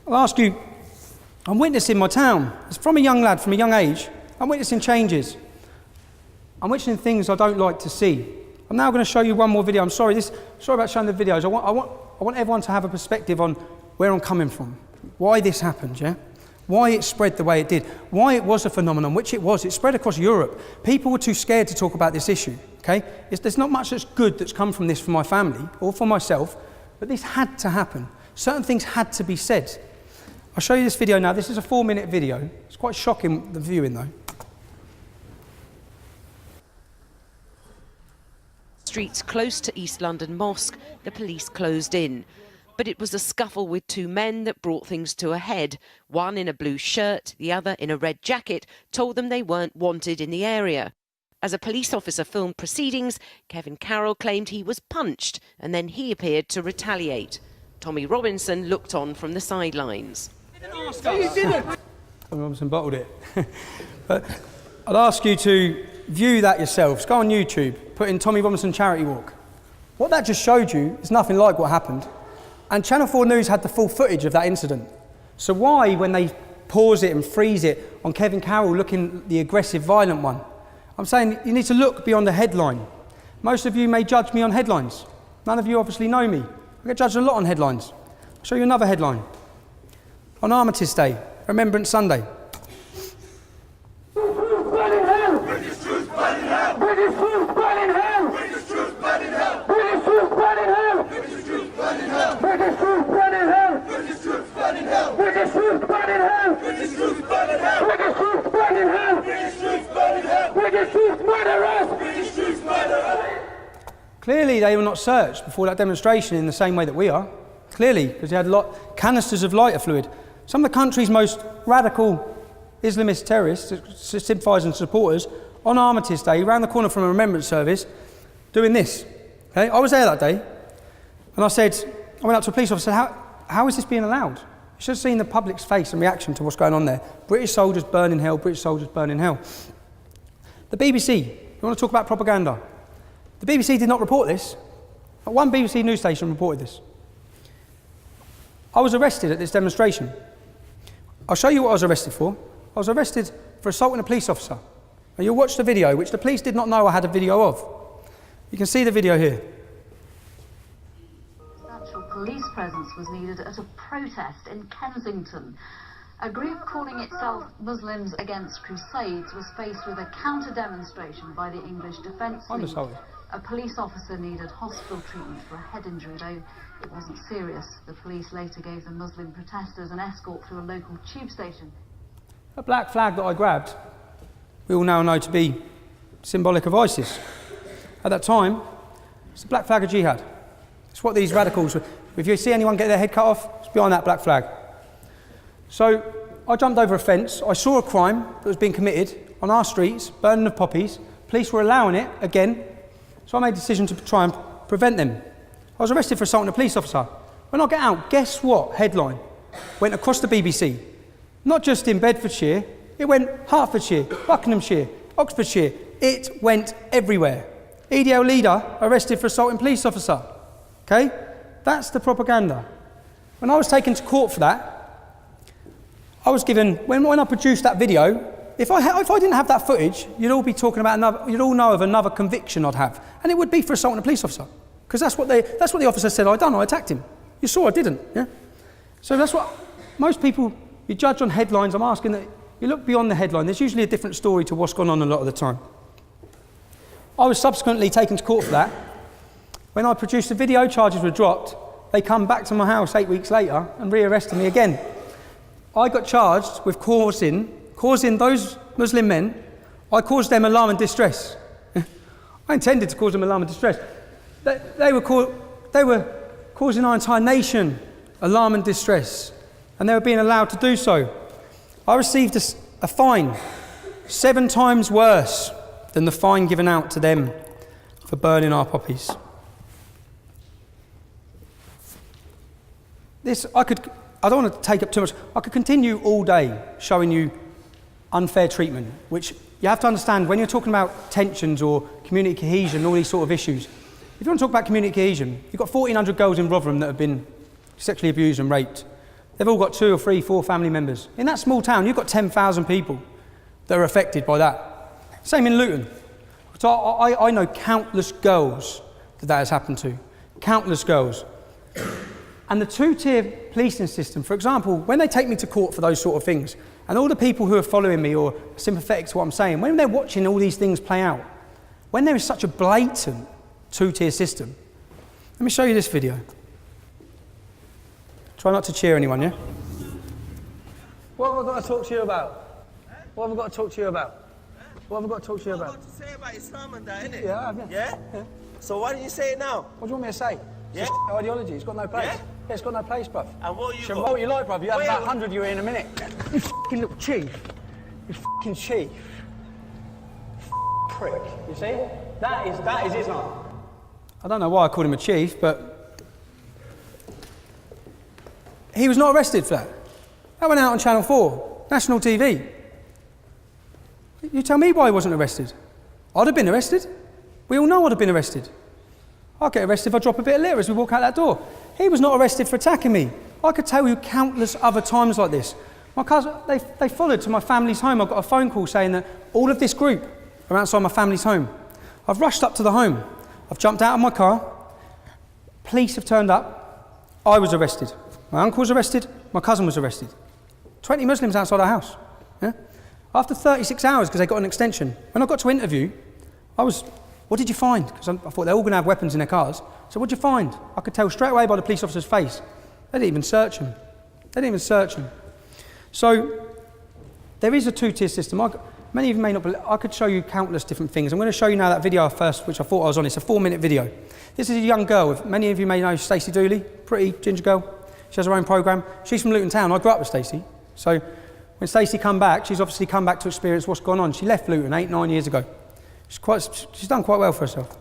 I'll ask you, I'm witnessing my town. It's from a young lad, from a young age. I'm witnessing changes. I'm witnessing things I don't like to see. I'm now going to show you one more video. I'm sorry about showing the videos. I want everyone to have a perspective on where I'm coming from, why this happened, yeah? Why it spread the way it did, why it was a phenomenon, which it was. It spread across Europe. People were too scared to talk about this issue, okay? There's not much that's good that's come from this for my family or for myself, but this had to happen. Certain things had to be said. I'll show you this video now. This is a 4-minute video. It's quite shocking, the viewing though. Streets close to East London Mosque, the police closed in. But it was a scuffle with 2 men that brought things to a head. One in a blue shirt, the other in a red jacket, told them they weren't wanted in the area. As a police officer filmed proceedings, Kevin Carroll claimed he was punched and then he appeared to retaliate. Tommy Robinson looked on from the sidelines. Tommy Robinson bottled it. But I'd ask you to view that yourselves. Go on YouTube, put in Tommy Robinson charity walk. What that just showed you is nothing like what happened. And Channel 4 News had the full footage of that incident. So why, when they pause it and freeze it on Kevin Carroll looking the aggressive, violent one? I'm saying you need to look beyond the headline. Most of you may judge me on headlines. None of you obviously know me. I get judged a lot on headlines. I'll show you another headline. On Armistice Day, Remembrance Sunday. Clearly they were not searched before that demonstration in the same way that we are. Clearly, because they had canisters of lighter fluid. Some of the country's most radical Islamist terrorists, sympathisers and supporters, on Armistice Day, round the corner from a remembrance service, doing this. Okay? I was there that day, and I went up to a police officer and said, how is this being allowed? You should have seen the public's face and reaction to what's going on there. British soldiers burn in hell, British soldiers burn in hell. The BBC, you want to talk about propaganda? The BBC did not report this. Not one BBC news station reported this. I was arrested at this demonstration. I'll show you what I was arrested for. I was arrested for assaulting a police officer. And you'll watch the video, which the police did not know I had a video of. You can see the video here. Substantial police presence was needed at a protest in Kensington. A group calling itself Muslims Against Crusades was faced with a counter-demonstration by the English Defence League. A police officer needed hospital treatment for a head injury, though it wasn't serious. The police later gave the Muslim protesters an escort through a local tube station. A black flag that I grabbed, we all now know to be symbolic of ISIS. At that time, it's the black flag of jihad. It's what these radicals, if you see anyone get their head cut off, it's behind that black flag. So I jumped over a fence, I saw a crime that was being committed on our streets, burning of poppies. Police were allowing it again, so I made a decision to try and prevent them. I was arrested for assaulting a police officer. When I get out, guess what headline went across the BBC? Not just in Bedfordshire, it went Hertfordshire, Buckinghamshire, Oxfordshire. It went everywhere. EDL leader arrested for assaulting police officer. Okay? That's the propaganda. When I was taken to court for that, I was given, when I produced that video, if I didn't have that footage, you'd all be talking about you'd all know of another conviction I'd have. And it would be for assaulting a police officer. Because that's what the officer said I'd done, I attacked him. You saw I didn't, yeah? So that's what, most people, you judge on headlines. I'm asking that you look beyond the headline. There's usually a different story to what's gone on a lot of the time. I was subsequently taken to court for that. When I produced the video, charges were dropped. They come back to my house 8 weeks later and re-arrested me again. I got charged with causing those Muslim men, I caused them alarm and distress. I intended to cause them alarm and distress. They were causing our entire nation alarm and distress, and they were being allowed to do so. I received a fine 7 times worse than the fine given out to them for burning our poppies. I don't want to take up too much. I could continue all day showing you unfair treatment, which you have to understand when you're talking about tensions or community cohesion, all these sort of issues. If you want to talk about community cohesion, you've got 1,400 girls in Rotherham that have been sexually abused and raped. They've all got 2 or 3, 4 family members. In that small town, you've got 10,000 people that are affected by that. Same in Luton. So I know countless girls that has happened to. Countless girls. And the 2-tier policing system, for example, when they take me to court for those sort of things, and all the people who are following me or sympathetic to what I'm saying, when they're watching all these things play out, when there is such a blatant 2-tier system, let me show you this video. Try not to cheer anyone, yeah? What have I got to talk to you about? What have I got to talk to you about? What have I got to talk to you about? What have you got to say about Islam and that, innit? Yeah, I have, yeah. Yeah? So why don't you say it now? What do you want me to say? Yeah? It's ideology, it's got no place. Yeah? Yeah, it's got no place, bruv. And what you Should got? vote you like, bruv. You have Wait, about 100 you in a minute. You fucking little chief. You fucking chief. Prick. You see? That is Islam. I don't know why I called him a chief, but he was not arrested for that. That went out on Channel 4, national TV. You tell me why he wasn't arrested. I'd have been arrested. We all know I'd have been arrested. I'll get arrested if I drop a bit of litter as we walk out that door. He was not arrested for attacking me. I could tell you countless other times like this. My cousin, they followed to my family's home. I got a phone call saying that all of this group are outside my family's home. I've rushed up to the home. I've jumped out of my car. police have turned up. I was arrested. My uncle was arrested. My cousin was arrested. 20 Muslims outside our house. Yeah? After 36 hours, because they got an extension, when I got to interview, what did you find? Because I thought they're all going to have weapons in their cars. So what did you find? I could tell straight away by the police officer's face. They didn't even search him. So there is a two-tier system. Many of you may not believe, I could show you countless different things. I'm going to show you now that video first, which I thought I was on. It's a 4-minute video. This is a young girl. Many of you may know Stacey Dooley, pretty ginger girl. She has her own programme. She's from Luton Town. I grew up with Stacey. So when Stacey come back, she's obviously come back to experience what's gone on. She left Luton 8-9 years ago. She's done quite well for herself.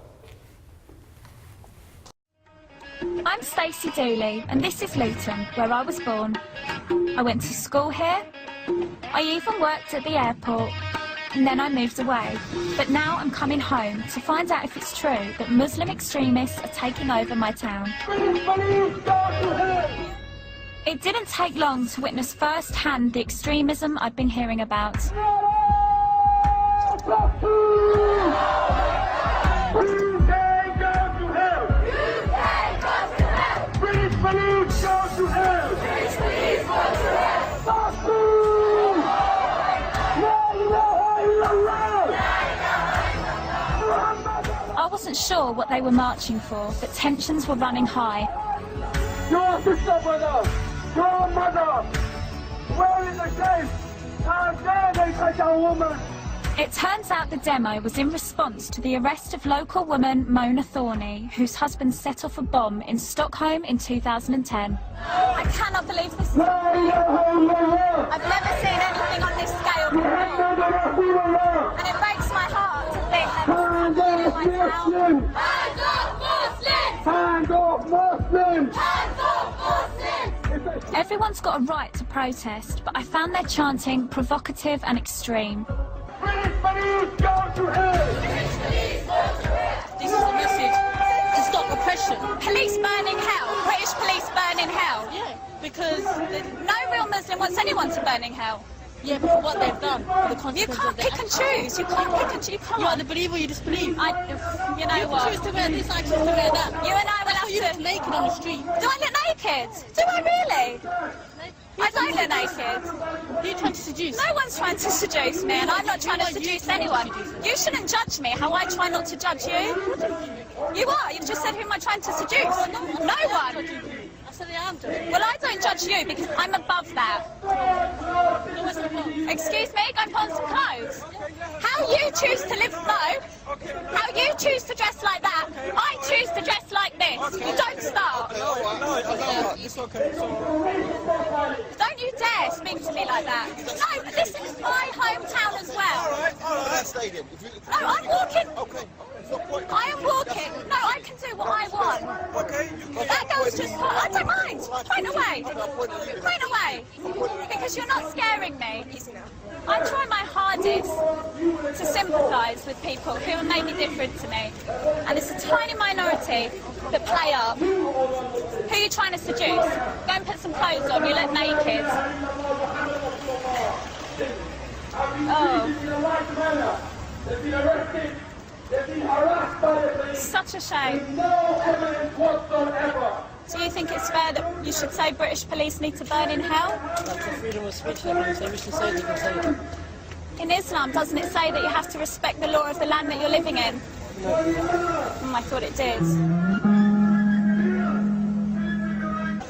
I'm Stacey Dooley, and this is Luton, where I was born. I went to school here. I even worked at the airport, and then I moved away. But now I'm coming home to find out if it's true that Muslim extremists are taking over my town. It didn't take long to witness firsthand the extremism I've been hearing about. I wasn't sure what they were marching for, but tensions were running high. Your sister, brother! Your mother! Where is the shame? How dare they take our woman? It turns out the demo was in response to the arrest of local woman Mona Thorney, whose husband set off a bomb in Stockholm in 2010. I cannot believe this. I've never seen anything on this scale before. And it breaks my heart to think that it's happening in my town. Hands off Muslims! Hands off Muslims! Hands off Muslims! Everyone's got a right to protest, but I found their chanting provocative and extreme. British police go to hell! British police go to hell! This is a message to stop oppression. Police burning hell. British police burning hell. Yeah, because no real Muslim wants anyone to burn in hell. Yeah, but for what they've done, for the consequences. You can't pick and choose. You can't pick and choose. You can't. You either believe or you disbelieve. You know what? You choose to wear this, I choose to wear that. You and I will have to. You look naked on the street. Do I look naked? Do I really? I don't look naked. Who are you trying to seduce? No one's trying to seduce me, and I'm not trying to seduce anyone. You shouldn't judge me how I try not to judge you. You are. You've just said who am I trying to seduce? No one. Well, I don't judge you because I'm above that. Excuse me, go and put on some clothes. How you choose to live, how you choose to dress like that, I choose to dress like this. You don't start. Don't you dare speak to me like that. No, this is my hometown as well. No, I'm walking. I am walking. No, I can do what I want. That girl's just... I don't mind. Point away. Point away. Because you're not scaring me. I try my hardest to sympathise with people who are maybe different to me. And it's a tiny minority that play up. Who are you trying to seduce? Go and put some clothes on. You look naked. Oh. They've been arrested. They've been harassed by the police. Such a shame. No evidence whatsoever. Do you think it's fair that you should say British police need to burn in hell? That's the freedom of speech. They can say, wish to say, they can say it. In Islam, doesn't it say that you have to respect the law of the land that you're living in? No. I thought it did.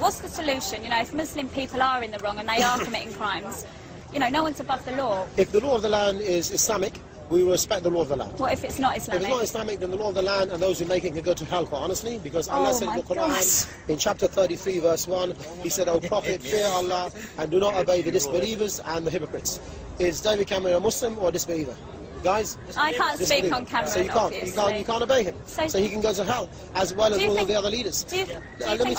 What's the solution? You know, if Muslim people are in the wrong and they are committing crimes, you know, no one's above the law. If the law of the land is Islamic, we will respect the law of the land. What if it's not Islamic? If it's not Islamic, then the law of the land and those who make it can go to hell, quite honestly, because Allah said in the Quran, in chapter 33, verse 1, He said, O Prophet, fear Allah and do not obey the disbelievers and the hypocrites. Is David Cameron a Muslim or a disbeliever? Guys, I can't speak on Cameron, so you can't obey him. So he can go to hell, as well as all of the other leaders. Do you think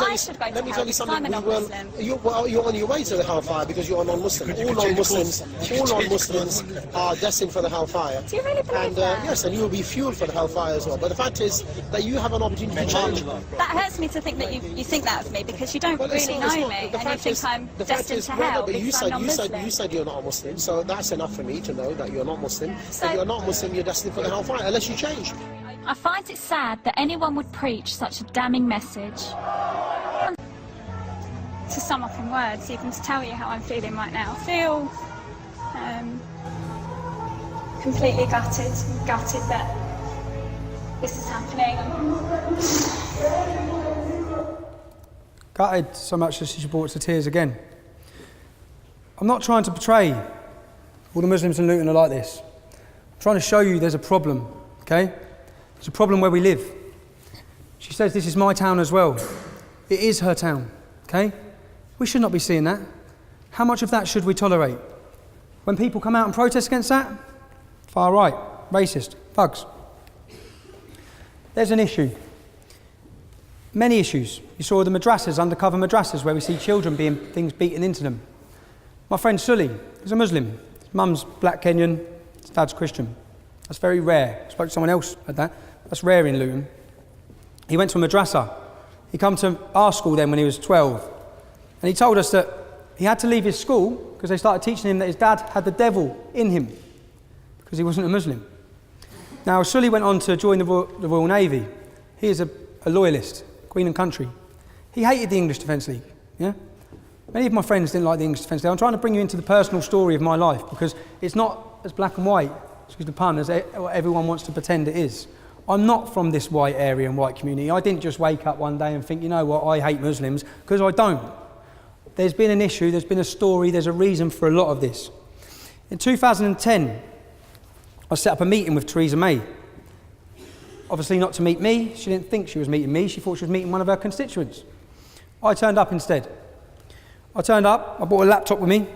I should go to hell because I'm a non-Muslim? You're on your way to the hellfire because you're a non-Muslim. All non-Muslims are destined for the hellfire. Do you really believe that? Yes, and you will be fueled for the hellfire as well. But the fact is that you have an opportunity to change. That hurts me to think that you think that of me because you don't really know me and you think I'm destined to hell because I'm non-Muslim. You said you're not a Muslim, so that's enough for me to know that you're not Muslim. If you're not Muslim, you're destined for the hellfire, unless you change. I find it sad that anyone would preach such a damning message. To sum up in words, even to tell you how I'm feeling right now, I feel completely gutted that this is happening. Gutted so much that she's brought to tears again. I'm not trying to portray all the Muslims in Luton are like this. I'm trying to show you there's a problem, okay? There's a problem where we live. She says this is my town as well. It is her town, okay? We should not be seeing that. How much of that should we tolerate? When people come out and protest against that, far right, racist, thugs. There's an issue. Many issues. You saw the madrasas, undercover madrasas, where we see children being things beaten into them. My friend Sully is a Muslim. His mum's black Kenyan, his dad's Christian. That's very rare. I spoke to someone else at that. That's rare in Luton. He went to a madrasa. He came to our school then when he was 12. And he told us that he had to leave his school because they started teaching him that his dad had the devil in him because he wasn't a Muslim. Now, Sully went on to join the Royal Navy. He is a loyalist, Queen and Country. He hated the English Defence League. Yeah? Many of my friends didn't like the English Defence League. I'm trying to bring you into the personal story of my life because it's not as black and white, excuse the pun, as everyone wants to pretend it is. I'm not from this white area and white community. I didn't just wake up one day and think, you know what, I hate Muslims, because I don't. There's been an issue, there's been a story, there's a reason for a lot of this. In 2010, I set up a meeting with Theresa May. Obviously not to meet me. She didn't think she was meeting me. She thought she was meeting one of her constituents. I turned up instead. I turned up, I brought a laptop with me,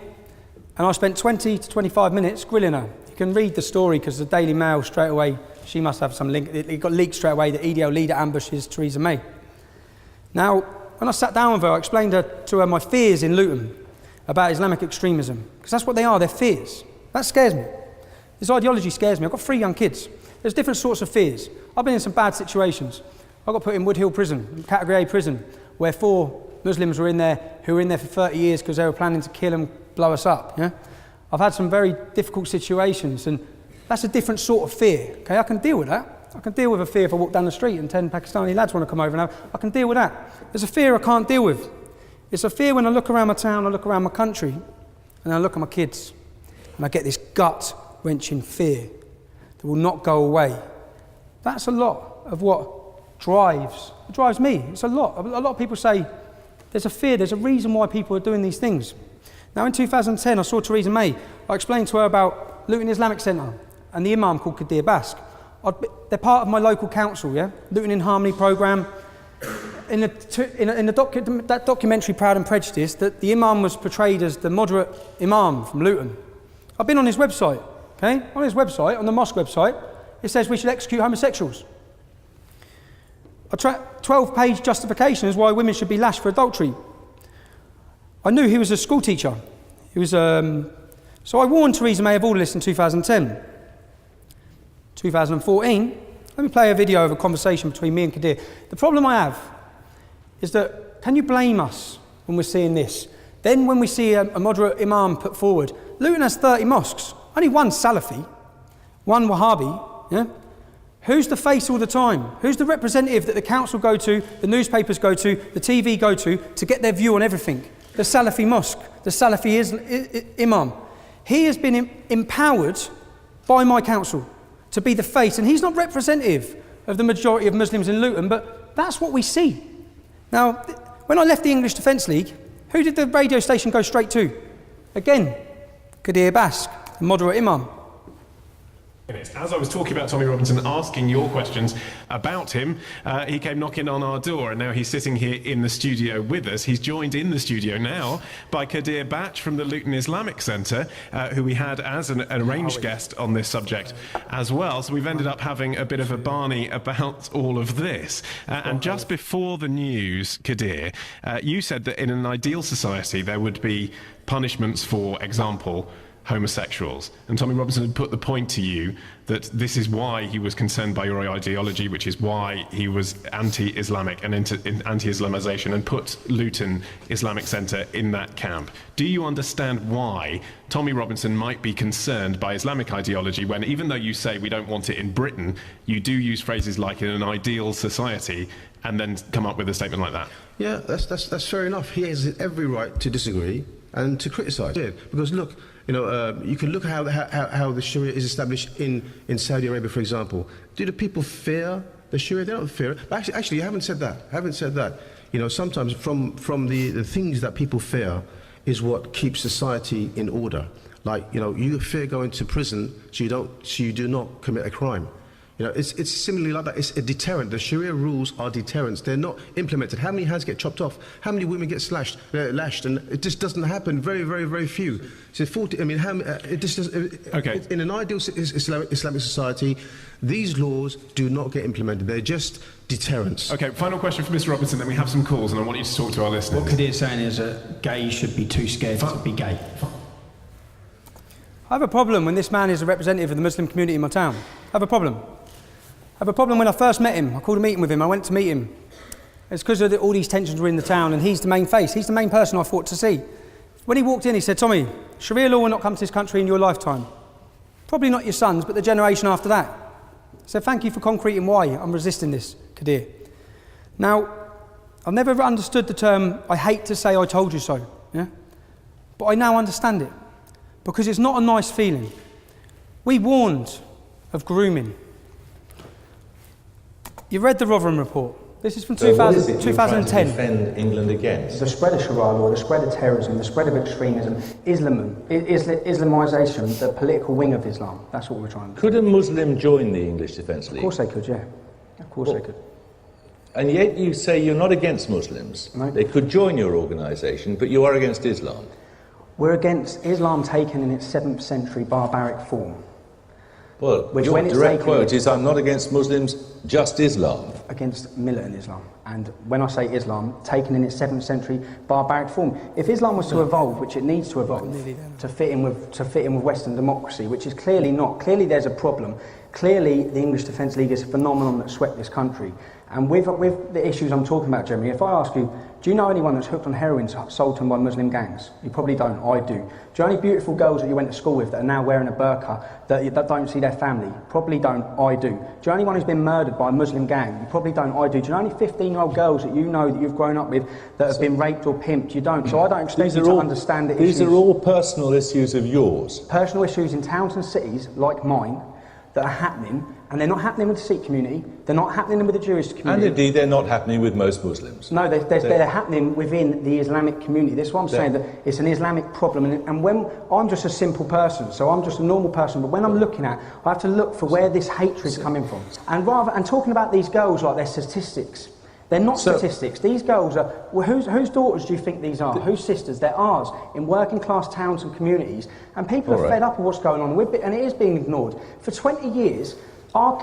and I spent 20 to 25 minutes grilling her. You can read the story because the Daily Mail straight away, she must have some link. It got leaked straight away that EDL leader ambushes Theresa May. Now, when I sat down with her, I explained to her my fears in Luton about Islamic extremism, because that's what they are, they're fears. That scares me. This ideology scares me. I've got 3 young kids. There's different sorts of fears. I've been in some bad situations. I got put in Woodhill prison, category A prison, where 4 Muslims were in there who were in there for 30 years because they were planning to kill and blow us up. Yeah? I've had some very difficult situations, and that's a different sort of fear. Okay, I can deal with that. I can deal with a fear if I walk down the street and 10 Pakistani lads want to come over and I can deal with that. There's a fear I can't deal with. It's a fear when I look around my town, I look around my country, and I look at my kids, and I get this gut-wrenching fear that will not go away. That's a lot of what drives me. It's a lot. A lot of people say there's a fear, there's a reason why people are doing these things. Now in 2010, I saw Theresa May. I explained to her about Luton Islamic Centre and the Imam called Kadir Bask. They're part of my local council, yeah? Luton in Harmony programme. In that documentary, Proud and Prejudiced, that the Imam was portrayed as the moderate Imam from Luton. I've been on his website, okay? On his website, on the mosque website, it says we should execute homosexuals. A 12-page justification is why women should be lashed for adultery. I knew he was a school teacher. He was, so I warned Theresa May of all this in 2010. 2014, let me play a video of a conversation between me and Kadir. The problem I have is that, can you blame us when we're seeing this? Then when we see a moderate Imam put forward, Luton has 30 mosques, only one Salafi, one Wahhabi, yeah? Who's the face all the time? Who's the representative that the council go to, the newspapers go to, the TV go to get their view on everything? The Salafi mosque, the Salafi Imam. He has been empowered by my council to be the face, and he's not representative of the majority of Muslims in Luton, but that's what we see. Now, when I left the English Defence League, who did the radio station go straight to? Again, Kadir Bask, the moderate Imam. As I was talking about Tommy Robinson, asking your questions about him, he came knocking on our door, and now he's sitting here in the studio with us. He's joined in the studio now by Kadir Bash from the Luton Islamic Centre, who we had as an arranged guest on this subject as well. So we've ended up having a bit of a Barney about all of this. And just before the news, Kadir, you said that in an ideal society there would be punishments for example, homosexuals. And Tommy Robinson had put the point to you that this is why he was concerned by your ideology, which is why he was anti-Islamic and anti-Islamization, and put Luton Islamic Centre in that camp. Do you understand why Tommy Robinson might be concerned by Islamic ideology when, even though you say we don't want it in Britain, you do use phrases like in an ideal society and then come up with a statement like that? Yeah, that's fair enough. He has every right to disagree and to criticise it. Because look, you know, you can look at how the Sharia is established in Saudi Arabia, for example. Do the people fear the Sharia? They don't fear it. But actually, I haven't said that. You know, sometimes from the things that people fear is what keeps society in order. Like, you know, you fear going to prison, so you do not commit a crime. You know, it's similarly like that. It's a deterrent. The Sharia rules are deterrents. They're not implemented. How many hands get chopped off? How many women get lashed? And it just doesn't happen. Very, very, very few. So 40. I mean, it just doesn't. Okay. In an ideal Islamic society, these laws do not get implemented. They're just deterrents. Okay. Final question for Mr. Robinson. Then we have some calls, and I want you to talk to our listeners. What Kadir's saying is that gays should be too scared to be gay. I have a problem when this man is a representative of the Muslim community in my town. I have a problem. I have a problem when I first met him. I called a meeting with him. I went to meet him. It's because all these tensions were in the town, and he's the main face. He's the main person I thought to see. When he walked in, he said, Tommy, Sharia law will not come to this country in your lifetime. Probably not your sons, but the generation after that. I said, thank you for concreting why I'm resisting this, Kadir. Now, I've never understood the term, I hate to say I told you so, yeah? But I now understand it, because it's not a nice feeling. We warned of grooming. You read the Rotherham report. This is from 2010. Defend England against? The spread of Sharia law, the spread of terrorism, the spread of extremism, Islamisation, the political wing of Islam. That's what we're trying to do. Could a Muslim join the English Defence League? Of course they could, yeah. Of course they could. And yet you say you're not against Muslims. No. They could join your organisation, but you are against Islam. We're against Islam taken in its 7th century barbaric form. Well, your direct quote is, I'm not against Muslims, just Islam. Against militant Islam. And when I say Islam, taken in its 7th century barbaric form. If Islam was to evolve, which it needs to evolve, to fit in with Western democracy, which is clearly not. Clearly there's a problem. Clearly the English Defence League is a phenomenon that swept this country. And with the issues I'm talking about, Jeremy, if I ask you, do you know anyone that's hooked on heroin sold to them by Muslim gangs? You probably don't. I do. Do you know any beautiful girls that you went to school with that are now wearing a burqa that don't see their family? Probably don't. I do. Do you know anyone who's been murdered by a Muslim gang? You probably don't. I do. Do you know any 15-year-old girls that you know that you've grown up with that have been raped or pimped? You don't. So I don't expect you to understand the issues. These are all personal issues of yours. Personal issues in towns and cities like mine that are happening, and they're not happening with the Sikh community, they're not happening with the Jewish community. And indeed, they're not happening with most Muslims. No, they're happening within the Islamic community. That's what I'm saying, that it's an Islamic problem. And when I'm just a simple person, so I'm just a normal person, but when I'm looking at, I have to look for where this hatred is coming from. And talking about these girls like they're statistics, they're not statistics. These girls are, well, whose daughters do you think these are? Whose sisters? They're ours, in working class towns and communities. And people are fed up with what's going on, and it is being ignored. For 20 years, our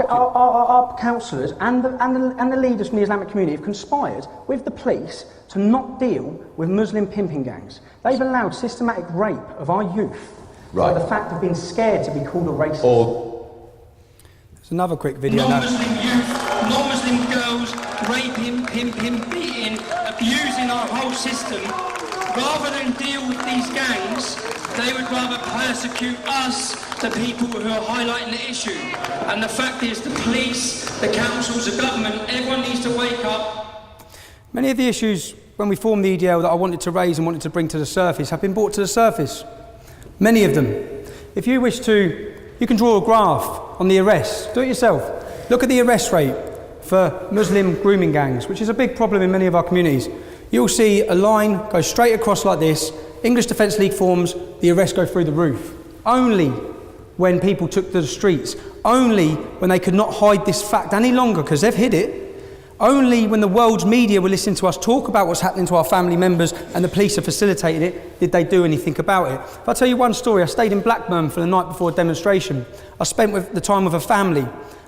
councillors and the leaders from the Islamic community have conspired with the police to not deal with Muslim pimping gangs. They've allowed systematic rape of our youth by the fact of being scared to be called a racist. There's another quick video now. Non-Muslim youth, non-Muslim girls, raping, pimping, beating, abusing our whole system. Rather than deal with these gangs, they would rather persecute us, the people who are highlighting the issue. And the fact is, the police, the councils, the government, everyone needs to wake up. Many of the issues when we formed the EDL that I wanted to raise and wanted to bring to the surface have been brought to the surface. Many of them. If you wish to, you can draw a graph on the arrests. Do it yourself. Look at the arrest rate for Muslim grooming gangs, which is a big problem in many of our communities. You'll see a line go straight across like this. English Defence League forms, the arrests go through the roof. Only when people took to the streets. Only when they could not hide this fact any longer, because they've hid it. Only when the world's media were listening to us talk about what's happening to our family members and the police have facilitated it, did they do anything about it. If I tell you one story, I stayed in Blackburn for the night before a demonstration. I spent the time with a family.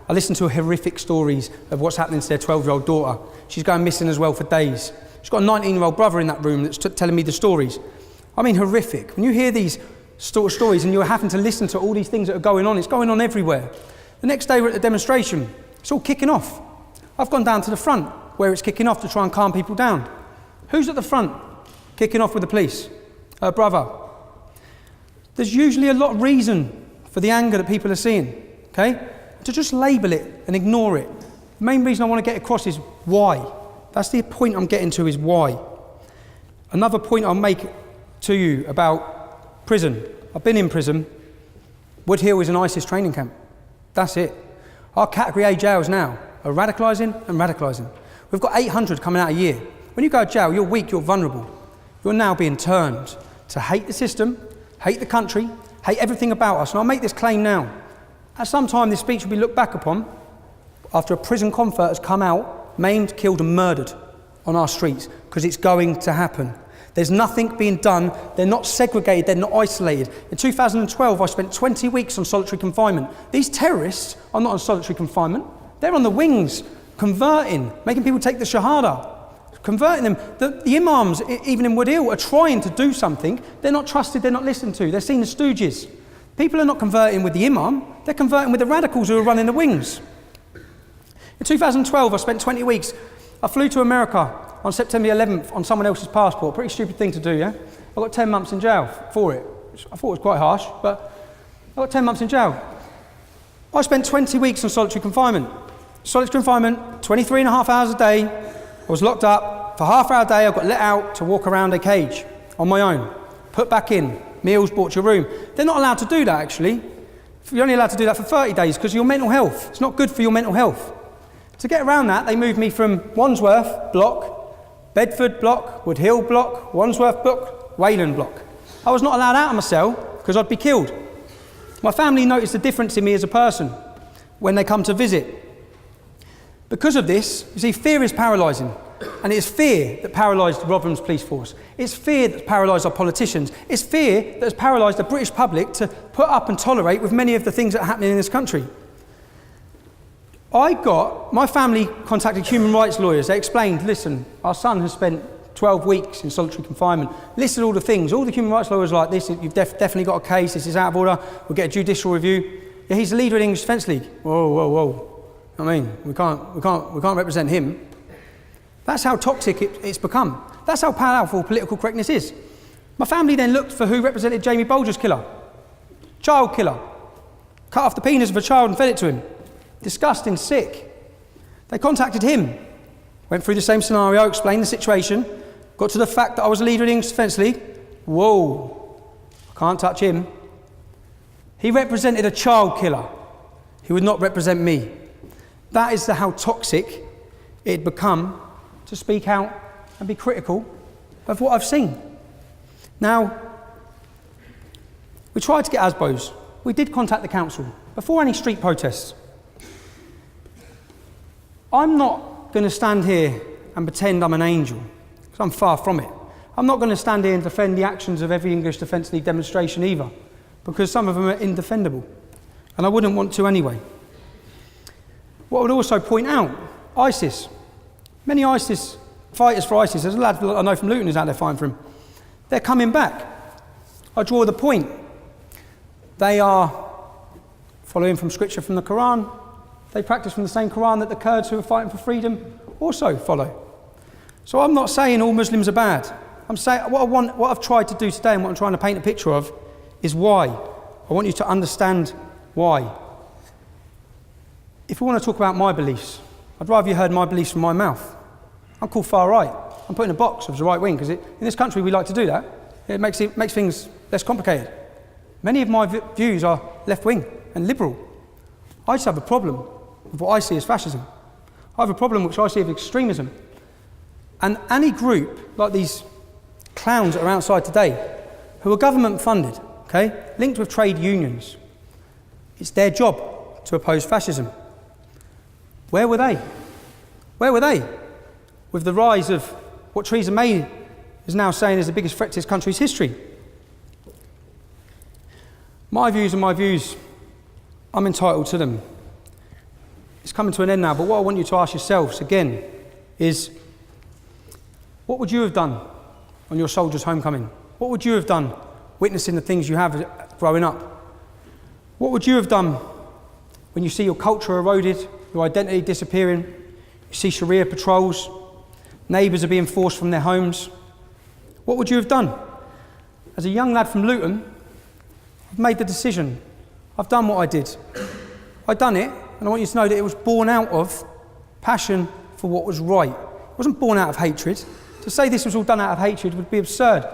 I listened to horrific stories of what's happening to their 12-year-old daughter. She's going missing as well for days. She's got a 19-year-old brother in that room that's telling me the stories. I mean, horrific. When you hear these stories, and you're having to listen to all these things that are going on. It's going on everywhere. The next day we're at the demonstration. It's all kicking off. I've gone down to the front where it's kicking off to try and calm people down. Who's at the front kicking off with the police? Her brother. There's usually a lot of reason for the anger that people are seeing, okay? To just label it and ignore it. The main reason I want to get across is why. That's the point I'm getting to, is why. Another point I'll make to you about prison. I've been in prison. Wood Hill is an ISIS training camp. That's it. Our category A jails now are radicalising and radicalising. We've got 800 coming out a year. When you go to jail, you're weak, you're vulnerable. You're now being turned to hate the system, hate the country, hate everything about us. And I'll make this claim now. At some time, this speech will be looked back upon after a prison convert has come out, maimed, killed and murdered on our streets, because it's going to happen. There's nothing being done. They're not segregated, they're not isolated. In 2012, I spent 20 weeks on solitary confinement. These terrorists are not on solitary confinement. They're on the wings, converting, making people take the Shahada, converting them. The imams, even in Wood Hill, are trying to do something. They're not trusted, they're not listened to. They're seen as stooges. People are not converting with the imam, they're converting with the radicals who are running the wings. In 2012, I spent 20 weeks. I flew to America on September 11th on someone else's passport. Pretty stupid thing to do, yeah? I got 10 months in jail for it. I thought it was quite harsh, but I got 10 months in jail. I spent 20 weeks on solitary confinement. Solitary confinement, 23 and a half hours a day. I was locked up. For half hour a day, I got let out to walk around a cage on my own. Put back in. Meals brought to your room. They're not allowed to do that, actually. You're only allowed to do that for 30 days because of your mental health. It's not good for your mental health. To get around that, they moved me from Wandsworth block, Bedford block, Wood Hill block, Wandsworth block, Wayland block. I was not allowed out of my cell because I'd be killed. My family noticed the difference in me as a person when they come to visit. Because of this, you see, fear is paralysing. And it's fear that paralysed Rotherham's police force. It's fear that's paralysed our politicians. It's fear that has paralysed the British public to put up and tolerate with many of the things that are happening in this country. My family contacted human rights lawyers. They explained, listen, our son has spent 12 weeks in solitary confinement, listed all the things. All the human rights lawyers were like, this, you've definitely got a case, this is out of order, we'll get a judicial review. Yeah, he's the leader of the English Defence League. Whoa, whoa, whoa. I mean, we can't represent him. That's how toxic it's become. That's how powerful political correctness is. My family then looked for who represented Jamie Bolger's killer. Child killer. Cut off the penis of a child and fed it to him. Disgusting, sick. They contacted him. Went through the same scenario, explained the situation, got to the fact that I was a leader of the English Defence League. Whoa, I can't touch him. He represented a child killer. He would not represent me. That is how toxic it had become to speak out and be critical of what I've seen. Now, we tried to get ASBOs. We did contact the council before any street protests. I'm not going to stand here and pretend I'm an angel, because I'm far from it. I'm not going to stand here and defend the actions of every English Defence League demonstration either, because some of them are indefendable, and I wouldn't want to anyway. What I would also point out, ISIS. Many ISIS fighters for ISIS, there's a lad I know from Luton who's out there fighting for him. They're coming back. I draw the point. They are following from scripture from the Quran. They practice from the same Quran that the Kurds who are fighting for freedom also follow. So I'm not saying all Muslims are bad. I'm saying what I've tried to do today and what I'm trying to paint a picture of is why. I want you to understand why. If we want to talk about my beliefs, I'd rather you heard my beliefs from my mouth. I'm called far right. I'm put in a box of the right wing because in this country we like to do that. It makes things less complicated. Many of my views are left wing and liberal. I just have a problem with what I see as fascism. I have a problem which I see as extremism. And any group like these clowns that are outside today, who are government funded, okay, linked with trade unions, it's their job to oppose fascism. Where were they? Where were they with the rise of what Theresa May is now saying is the biggest threat to this country's history? My views are my views. I'm entitled to them. It's coming to an end now, but what I want you to ask yourselves again is, what would you have done on your soldier's homecoming? What would you have done witnessing the things you have growing up. What would you have done when you see your culture eroded, your identity disappearing, you see Sharia patrols, neighbours are being forced from their homes? What would you have done? As a young lad from Luton, I've made the decision. I've done what I did. I've done it, and I want you to know that it was born out of passion for what was right. It wasn't born out of hatred. To say this was all done out of hatred would be absurd.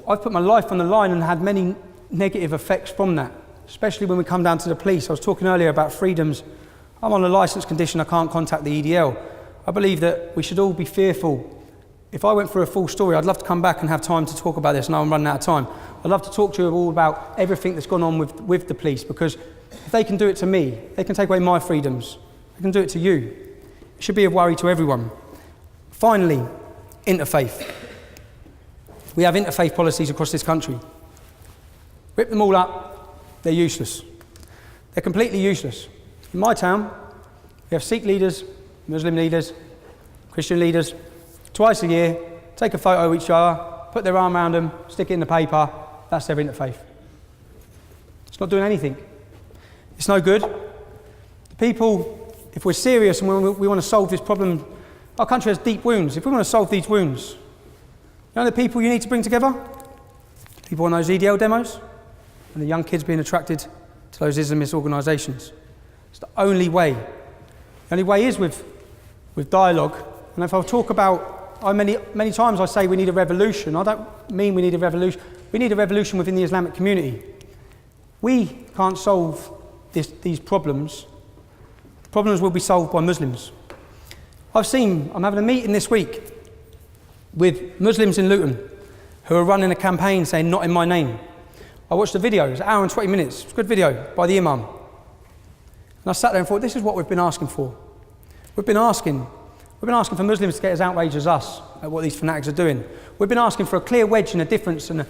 I've put my life on the line and had many negative effects from that, especially when we come down to the police. I was talking earlier about freedoms. I'm on a licence condition, I can't contact the EDL. I believe that we should all be fearful. If I went through a full story, I'd love to come back and have time to talk about this. Now I'm running out of time. I'd love to talk to you all about everything that's gone on with the police, because if they can do it to me, they can take away my freedoms. They can do it to you. It should be a worry to everyone. Finally, interfaith. We have interfaith policies across this country. Rip them all up, they're useless. They're completely useless. In my town, we have Sikh leaders, Muslim leaders, Christian leaders, twice a year, take a photo of each other, put their arm around them, stick it in the paper, that's their interfaith. It's not doing anything. It's no good. The people, if we're serious and we want to solve this problem, our country has deep wounds. If we want to solve these wounds, you know the people you need to bring together? People on those EDL demos and the young kids being attracted to those Islamist organisations. It's the only way. The only way is with dialogue. And if I talk about, many times I say we need a revolution. I don't mean we need a revolution. We need a revolution within the Islamic community. We can't solve these problems. Problems will be solved by Muslims. I'm having a meeting this week with Muslims in Luton who are running a campaign saying, "Not in my name." I watched the video, it was an hour and 20 minutes. It's a good video by the Imam. And I sat there and thought, this is what we've been asking for. We've been asking for Muslims to get as outraged as us at what these fanatics are doing. We've been asking for a clear wedge and a difference, and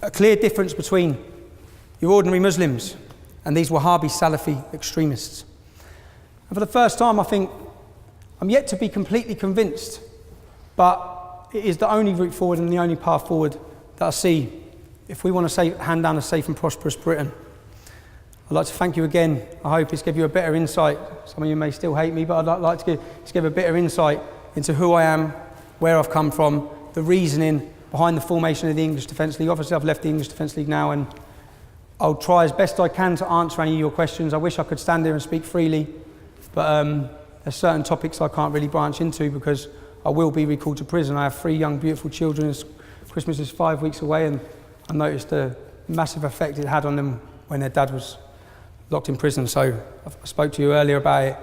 a clear difference between your ordinary Muslims and these Wahhabi Salafi extremists. And for the first time, I think, I'm yet to be completely convinced, but it is the only route forward and the only path forward that I see if we want to hand down a safe and prosperous Britain. I'd like to thank you again. I hope it's given you a better insight. Some of you may still hate me, but I'd like to give a better insight into who I am, where I've come from, the reasoning behind the formation of the English Defence League. Obviously, I've left the English Defence League now, and I'll try as best I can to answer any of your questions. I wish I could stand here and speak freely, but there's certain topics I can't really branch into because I will be recalled to prison. I have 3 young, beautiful children. Christmas is 5 weeks away, and I noticed the massive effect it had on them when their dad was locked in prison. So I spoke to you earlier about it.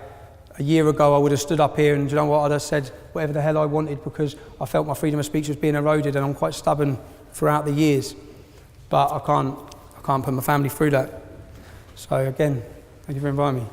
A year ago I would have stood up here and, you know what, I'd have said whatever the hell I wanted because I felt my freedom of speech was being eroded, and I'm quite stubborn throughout the years. But I can't put my family through that. So again, thank you for inviting me.